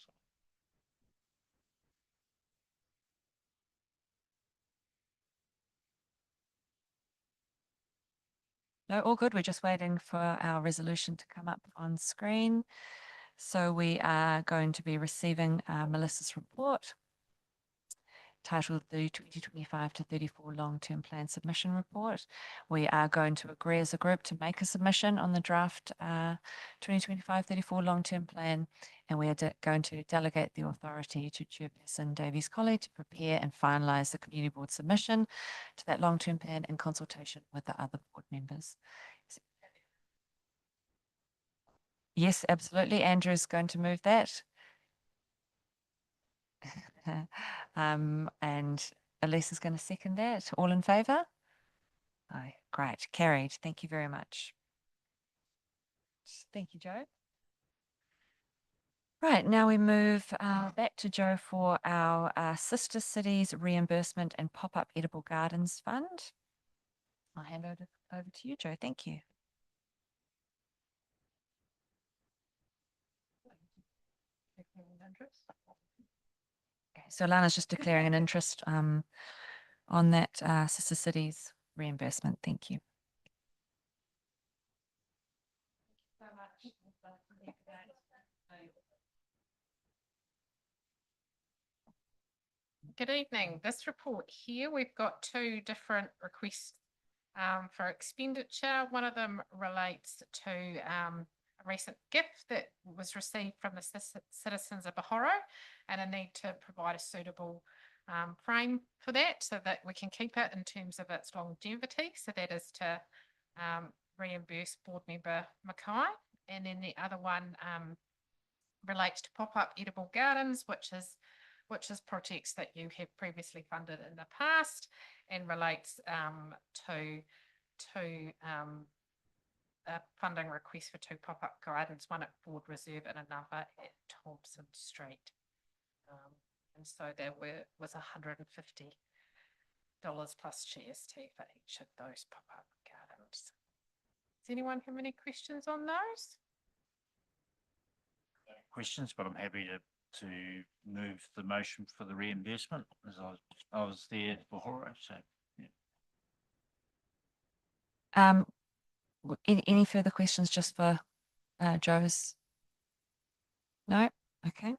No, all good. We're just waiting for our resolution to come up on screen. So we are going to be receiving Melissa's report. titled the 2025 to 34 Long-Term Plan Submission Report. We are going to agree as a group to make a submission on the draft 2025-34 Long-Term Plan, and we are going to delegate the authority to Chairperson Davies Colley to prepare and finalise the Community Board submission to that long-term plan in consultation with the other board members. Yes, absolutely. Andrew is going to move that. And Elise is going to second that. All in favour? Aye, great. Carried. Thank you very much. Thank you, Joe. Right, now we move back to Joe for our Sister Cities Reimbursement and Pop-Up Edible Gardens Fund. I'll hand over to you, Joe. Thank you. Okay, so Lana's just declaring an interest on that Sister Cities reimbursement. Thank you. Good evening. This report here, we've got two different requests for expenditure. One of them relates to a recent gift that was received from the citizens of Bahoro, and a need to provide a suitable frame for that so that we can keep it in terms of its longevity. So that is to reimburse board member Mackay. And then the other one relates to pop-up edible gardens, which is projects that you have previously funded in the past, and relates to a funding request for two pop-up gardens, one at Ford Reserve and another at Thompson Street. And so there was $150 plus GST for each of those pop-up gardens. Does anyone have any questions on those? Questions, but I'm happy to move the motion for the reimbursement, as I was there before. So yeah. Any further questions just for Joe's? No? Okay.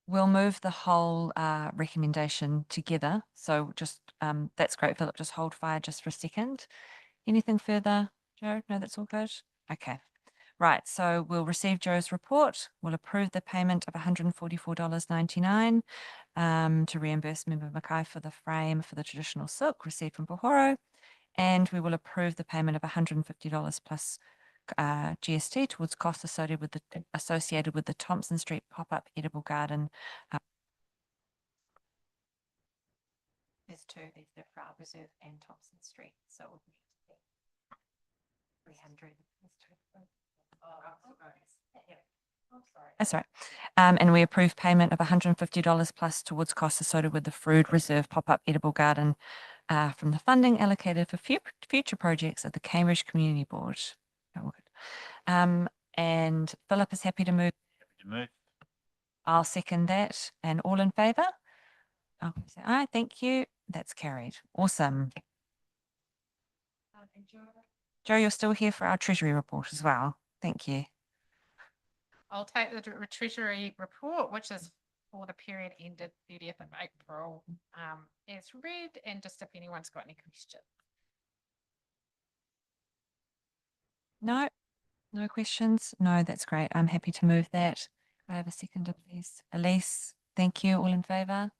We'll move the whole recommendation together. So just, that's great, Philip. Just hold fire just for a second. Anything further, Joe? No, that's all good. Okay. Right, so we'll receive Joe's report. We'll approve the payment of $144.99 to reimburse member Mackay for the frame for the traditional silk received from Pohoro. And we will approve the payment of $150 plus GST towards costs associated with the Thompson Street pop-up edible garden. There's two, there's the Ford Reserve and Thompson Street, so it would be 300. That's right. And we approve payment of $150 plus towards costs associated with the Ford Reserve pop-up edible garden from the funding allocated for future projects at the Cambridge Community Board. Oh, good. And Philip is happy to move. I'll second that. And all in favour? I'll say aye. Thank you. That's carried. Awesome. Joe, you're still here for our Treasury report as well. Thank you. I'll take the Treasury report, which is for the period ended 30th of April, as read, and just if anyone's got any questions. No, no questions. No, that's great. I'm happy to move that. I have a seconder, please. Elise, thank you. All in favour?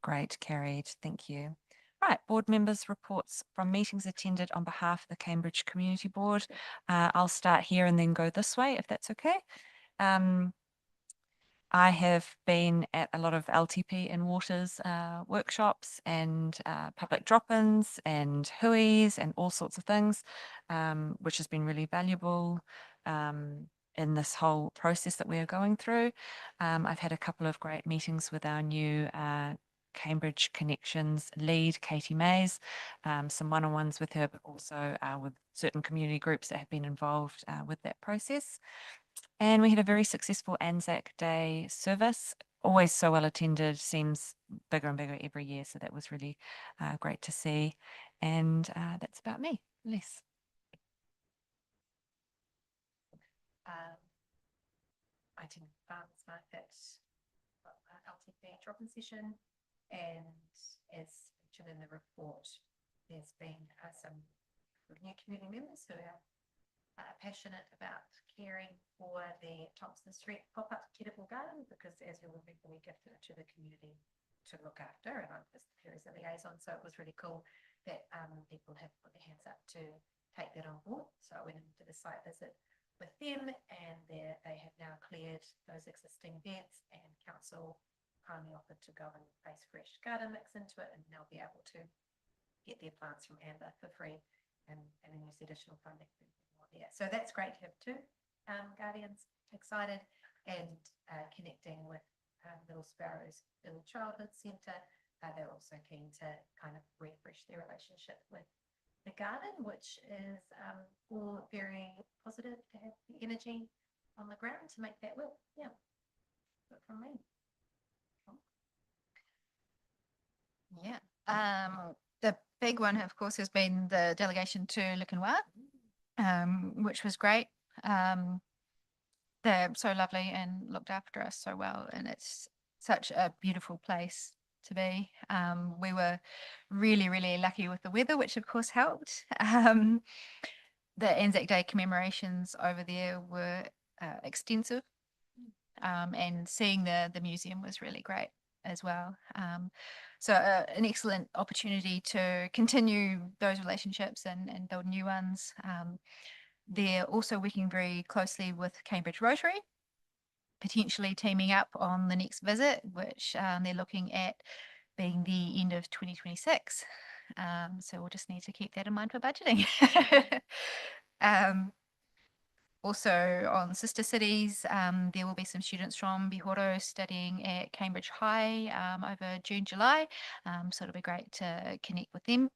Great, carried. Thank you. Right, board members' reports from meetings attended on behalf of the Cambridge Community Board. I'll start here and then go this way, if that's okay. I have been at a lot of LTP and Waters workshops and public drop-ins and HUIs and all sorts of things, which has been really valuable in this whole process that we are going through. I've had a couple of great meetings with our new Cambridge Connections lead, Katie Mays, some one-on-ones with her, but also with certain community groups that have been involved with that process. And we had a very successful Anzac Day service, always so well attended, seems bigger and bigger every year. So that was really great to see. And that's about me. Elise. I didn't advance market LTP drop-in session. And as mentioned in the report, there's been some new community members who are passionate about caring for the Thompson Street pop-up edible garden, because as you will remember, we gifted it to the community to look after, and I'm just Perry's a liaison, so it was really cool that people have put their hands up to take that on board. So I went and did a site visit with them, and they have now cleared those existing beds, and council kindly offered to go and place fresh garden mix into it, and they'll be able to get their plants from Amber for free and then use additional funding. Yeah, so that's great to have two guardians excited, and connecting with Little Sparrows Early Childhood Centre. They're also keen to kind of refresh their relationship with the garden, which is all very positive to have the energy on the ground to make that work. Yeah, but from me. Yeah. The big one, of course, has been the delegation to Lukanwa, which was great. They're so lovely and looked after us so well, and it's such a beautiful place to be. We were really, really lucky with the weather, which of course helped. The Anzac Day commemorations over there were extensive, and seeing the museum was really great as well. So an excellent opportunity to continue those relationships and build new ones. They're also working very closely with Cambridge Rotary, potentially teaming up on the next visit, which they're looking at being the end of 2026. So we'll just need to keep that in mind for budgeting. Also on Sister Cities, there will be some students from Bihoro studying at Cambridge High over June, July. So it'll be great to connect with them.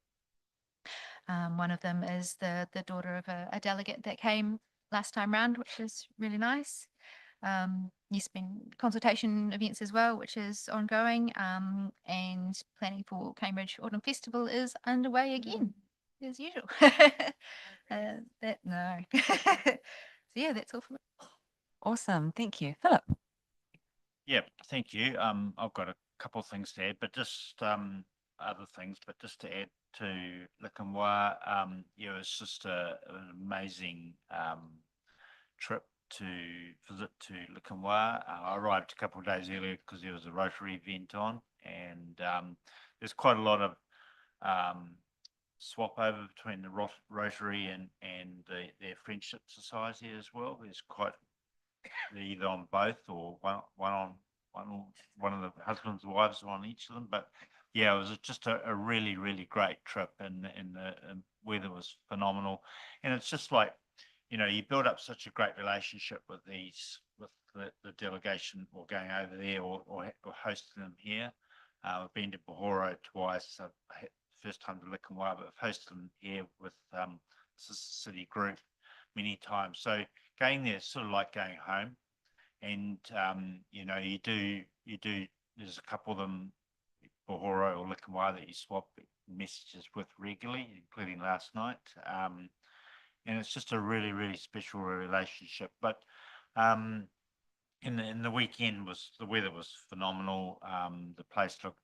One of them is the daughter of a delegate that came last time round, which is really nice. Yes, been consultation events as well, which is ongoing, and planning for Cambridge Autumn Festival is underway again, as usual. No. So yeah, that's all from me. Awesome. Thank you. Philip. Yeah, thank you. I've got a couple of things to add, but just other things, but just to add to Lukanwa, yeah, it was just an amazing trip to visit to Lukanwa. I arrived a couple of days earlier because there was a Rotary event on, and there's quite a lot of swap over between the Rotary and their Friendship Society as well. There's quite either on both or one of the husbands and wives on each of them. But yeah, it was just a really, really great trip, and the weather was phenomenal. And it's just like, you know, you build up such a great relationship with the delegation, or going over there or hosting them here. I've been to Bihoro twice. First time to Lukanwa, but I've hosted them here with City Group many times. So going there is sort of like going home. And you know, you do there's a couple of them, Bihoro or Lukanwa, that you swap messages with regularly, including last night. And it's just a really, really special relationship. But in the weekend, the weather was phenomenal. The place looked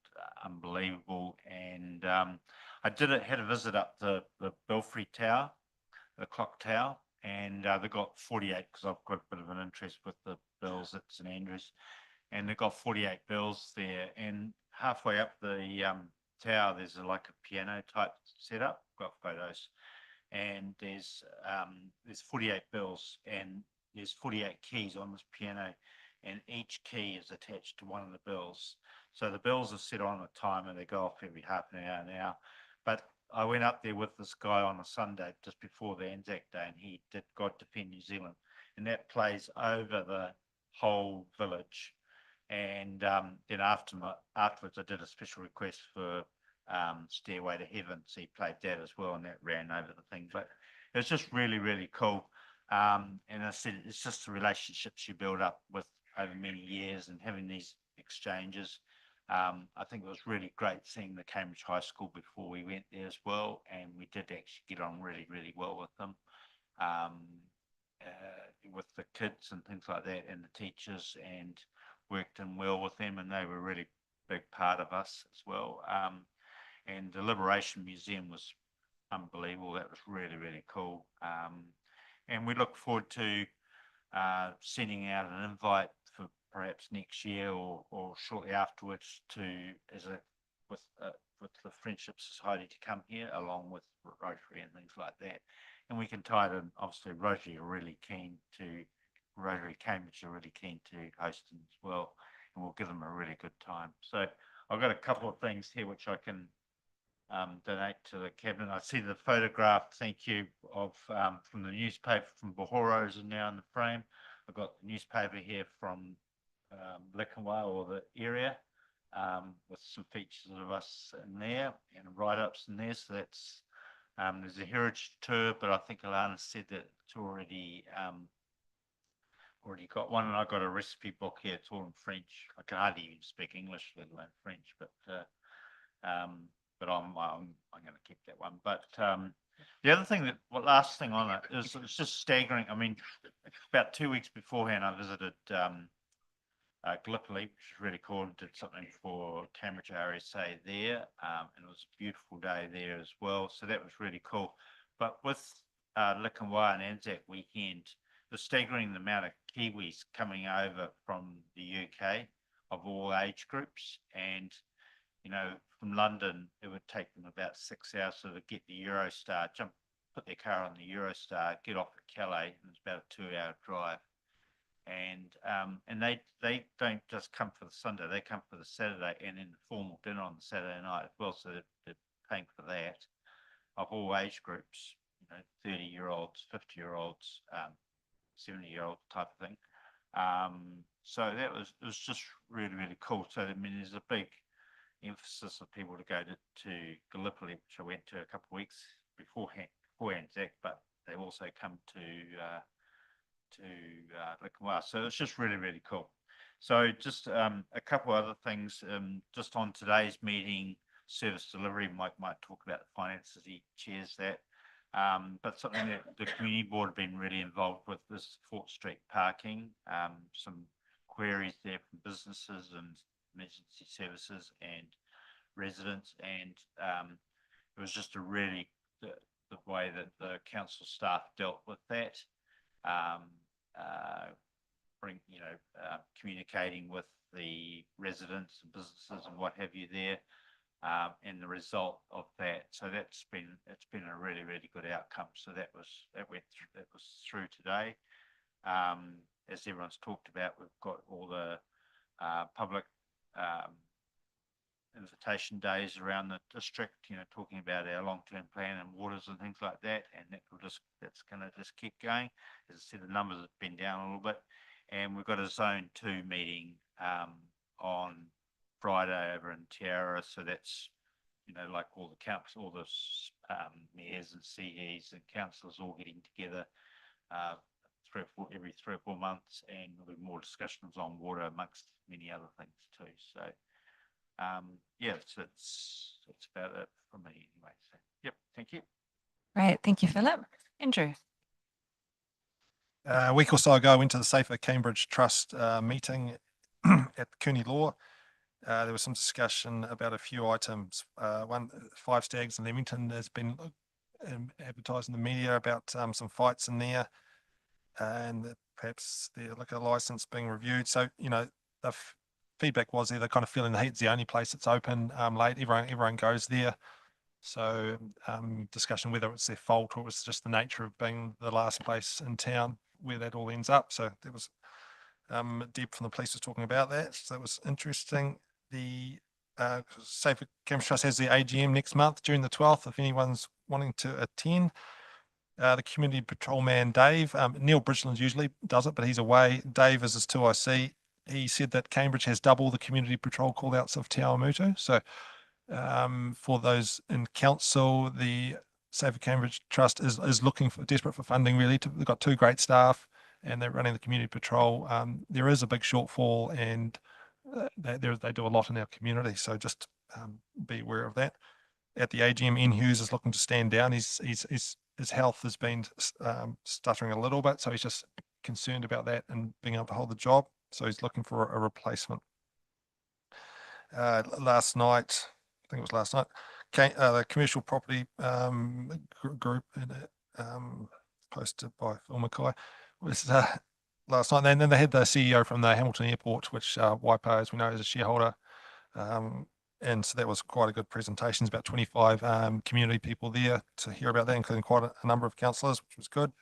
unbelievable, and I had a visit up the Belfry Tower, the clock tower, and they got 48, because I've got a bit of an interest with the bells at St Andrews, and they've got 48 bells there. And halfway up the tower, there's like a piano type setup. Got photos, and there's 48 bells, and there's 48 keys on this piano, and each key is attached to one of the bells. So the bells are set on a timer, they go off every half an hour. But I went up there with this guy on a Sunday just before the Anzac Day, and he did God Defend New Zealand, and that plays over the whole village. And then afterwards, I did a special request for Stairway to Heaven, so he played that as well, and that ran over the thing. But it was just really, really cool. And I said, it's just the relationships you build up with over many years, and having these exchanges. I think it was really great seeing the Cambridge High School before we went there as well, and we did actually get on really, really well with them, with the kids and things like that, and the teachers. And worked in well with them, and they were a really big part of us as well. And the Liberation Museum was unbelievable. That was really, really cool. And we look forward to sending out an invite for perhaps next year or shortly afterwards with the Friendship Society to come here, along with Rotary and things like that. And we can tie it in. Obviously, Rotary Cambridge are really keen to host them as well, and we'll give them a really good time. So I've got a couple of things here which I can donate to the cabinet. I see the photograph, thank you, of from the newspaper from Bohoro is now in the frame. I've got the newspaper here from Lekanwa, or the area, with some features of us in there and write-ups in there. So that's there's a heritage tour, but I think Alana said that it's already got one, and I got a recipe book here. It's all in French. I can hardly even speak English, let alone French, but I'm going to keep that one. But the other thing last thing on it is, it's just staggering. I mean, about 2 weeks beforehand, I visited Gallipoli, which is really cool, and did something for Cambridge RSA there, and it was a beautiful day there as well. So that was really cool. But with Lekanwa and Anzac weekend, the staggering amount of Kiwis coming over from the UK of all age groups, and from London, it would take them about 6 hours to get the Eurostar, put their car on the Eurostar, get off at Calais, and it's about a 2-hour drive. And they don't just come for the Sunday, they come for the Saturday, and then the formal dinner on the Saturday night as well. So they're paying for that, of all age groups, 30-year-olds, 50-year-olds, 70-year-old type of thing. So it was just really, really cool. So I mean, there's a big emphasis of people to go to Gallipoli, which I went to a couple of weeks before Anzac, but they also come to Lekanwa. So it's just really, really cool. So just a couple other things, just on today's meeting, service delivery. Mike might talk about the finances, he chairs that. But something that the community board have been really involved with is Fort Street parking. Some queries there from businesses and emergency services and residents, and it was just a really the way that the council staff dealt with that, communicating with the residents and businesses and what have you there, and the result of that. So it's been a really, really good outcome. So that was through today. As everyone's talked about, we've got all the public invitation days around the district, talking about our long-term plan and waters and things like that, and that's going to just keep going. As I said, the numbers have been down a little bit, and we've got a Zone 2 meeting on Friday over in Tiara. So that's like all the councils, all the mayors and CEs and councillors all getting together every 3 or 4 months, and there'll be more discussions on water amongst many other things too. So it's about it from me anyway. So yep, thank you. Great, thank you, Philip. Andrew. A week or so ago, I went to the Safer Cambridge Trust meeting at Cooney Law. There was some discussion about a few items. One, 5 Stags in Leamington has been advertised in the media about some fights in there, and perhaps the liquor license being reviewed. So, the feedback was they're kind of feeling the heat's the only place that's open late. Everyone goes there. So discussion whether it's their fault or it's just the nature of being the last place in town where that all ends up. So there was Deb from the police was talking about that. So that was interesting. The Safer Cambridge Trust has the AGM next month, June the 12th, if anyone's wanting to attend. The community patrol man, Dave, Neil Bridgeland usually does it, but he's away. Dave is his 2IC. He said that Cambridge has double the community patrol call outs of Te Awamutu. So for those in council, the Safer Cambridge Trust is desperate for funding, really. They've got 2 great staff and they're running the community patrol. There is a big shortfall, and they do a lot in our community. So just be aware of that. At the AGM, Ian Hughes is looking to stand down. His health has been stuttering a little bit, so he's just concerned about that and being able to hold the job. So he's looking for a replacement. Last night, I think it was last night, the commercial property group posted by Phil Mackay was last night. And then they had the CEO from the Hamilton Airport, which Waipa, as we know, is a shareholder. And so that was quite a good presentation. There's about 25 community people there to hear about that, including quite a number of councillors, which was good.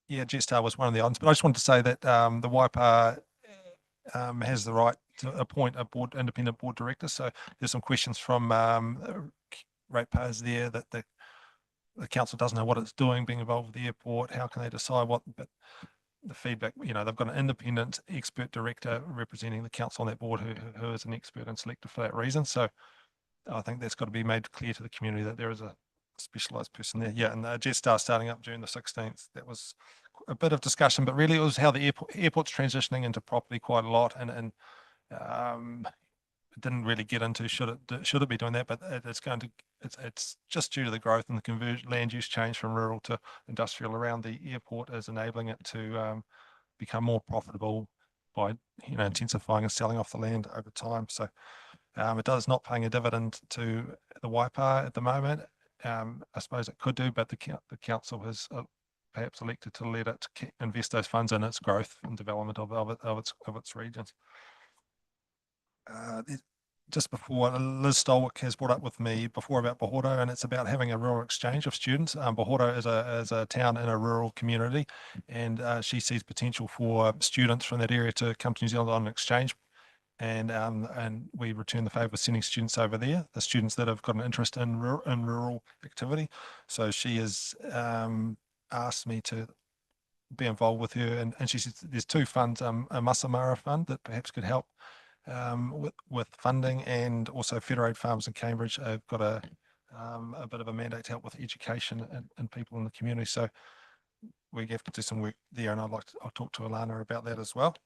Yeah, Jetstar was one of the items, but I just wanted to say that the Waipa has the right to appoint a independent board director. So there's some questions from ratepayers there that the council doesn't know what it's doing, being involved with the airport. How can they decide what? But the feedback, they've got an independent expert director representing the council on that board who is an expert and selected for that reason. So I think that's got to be made clear to the community that there is a specialised person there. Yeah, and Jetstar starting up June the 16th. That was a bit of discussion, but really it was how the airport's transitioning into property quite a lot, and didn't really get into should it be doing that, but it's just due to the growth and the land use change from rural to industrial around the airport is enabling it to become more profitable by intensifying and selling off the land over time. So it does not paying a dividend to the Waipa at the moment. I suppose it could do, but the council has perhaps elected to let it invest those funds in its growth and development of its regions. Just before, Liz Stolwick has brought up with me before about Bohoro, and it's about having a rural exchange of students. Bohoro is a town in a rural community, and she sees potential for students from that area to come to New Zealand on an exchange. And we return the favour with sending students over there, the students that have got an interest in rural activity. So she has asked me to be involved with her, and she says there's two funds, a Masamara fund that perhaps could help with funding, and also Federated Farms in Cambridge have got a bit of a mandate to help with education and people in the community. So we have to do some work there, and I'll talk to Alana about that as well.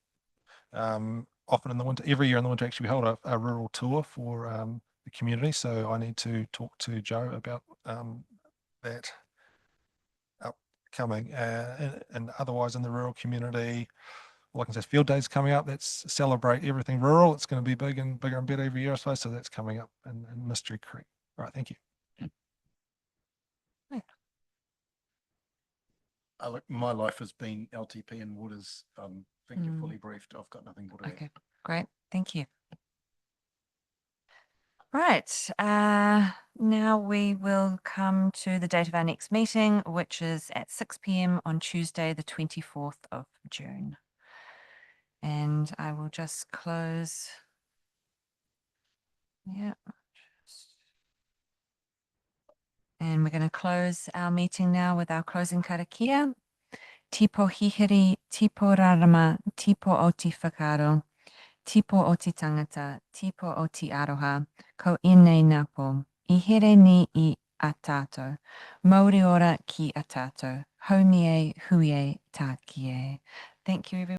Often in the winter, every year in the winter, actually we hold a rural tour for the community. So I need to talk to Joe about that upcoming. And otherwise in the rural community, like I said, field days coming up. That's celebrate everything rural. It's going to be bigger and better every year, I suppose. So that's coming up in Mystery Creek. All right, thank you. Look, my life has been LTP and waters. I think you're fully briefed. I've got nothing more to add. Okay, great. Thank you. Right. Now we will come to the date of our next meeting, which is at 6 p.m. on Tuesday, the 24th of June. And I will just close. Yeah. And we're going to close our meeting now with our closing karakia. Tipo hihiri, tipo rarama, tipo o te whakaro, tipo o te tangata, tipo o te aroha, ko inei napo, I here ni I a tātou, mauri ora ki a tātou, haumie hui e tā ki e. Thank you, everyone.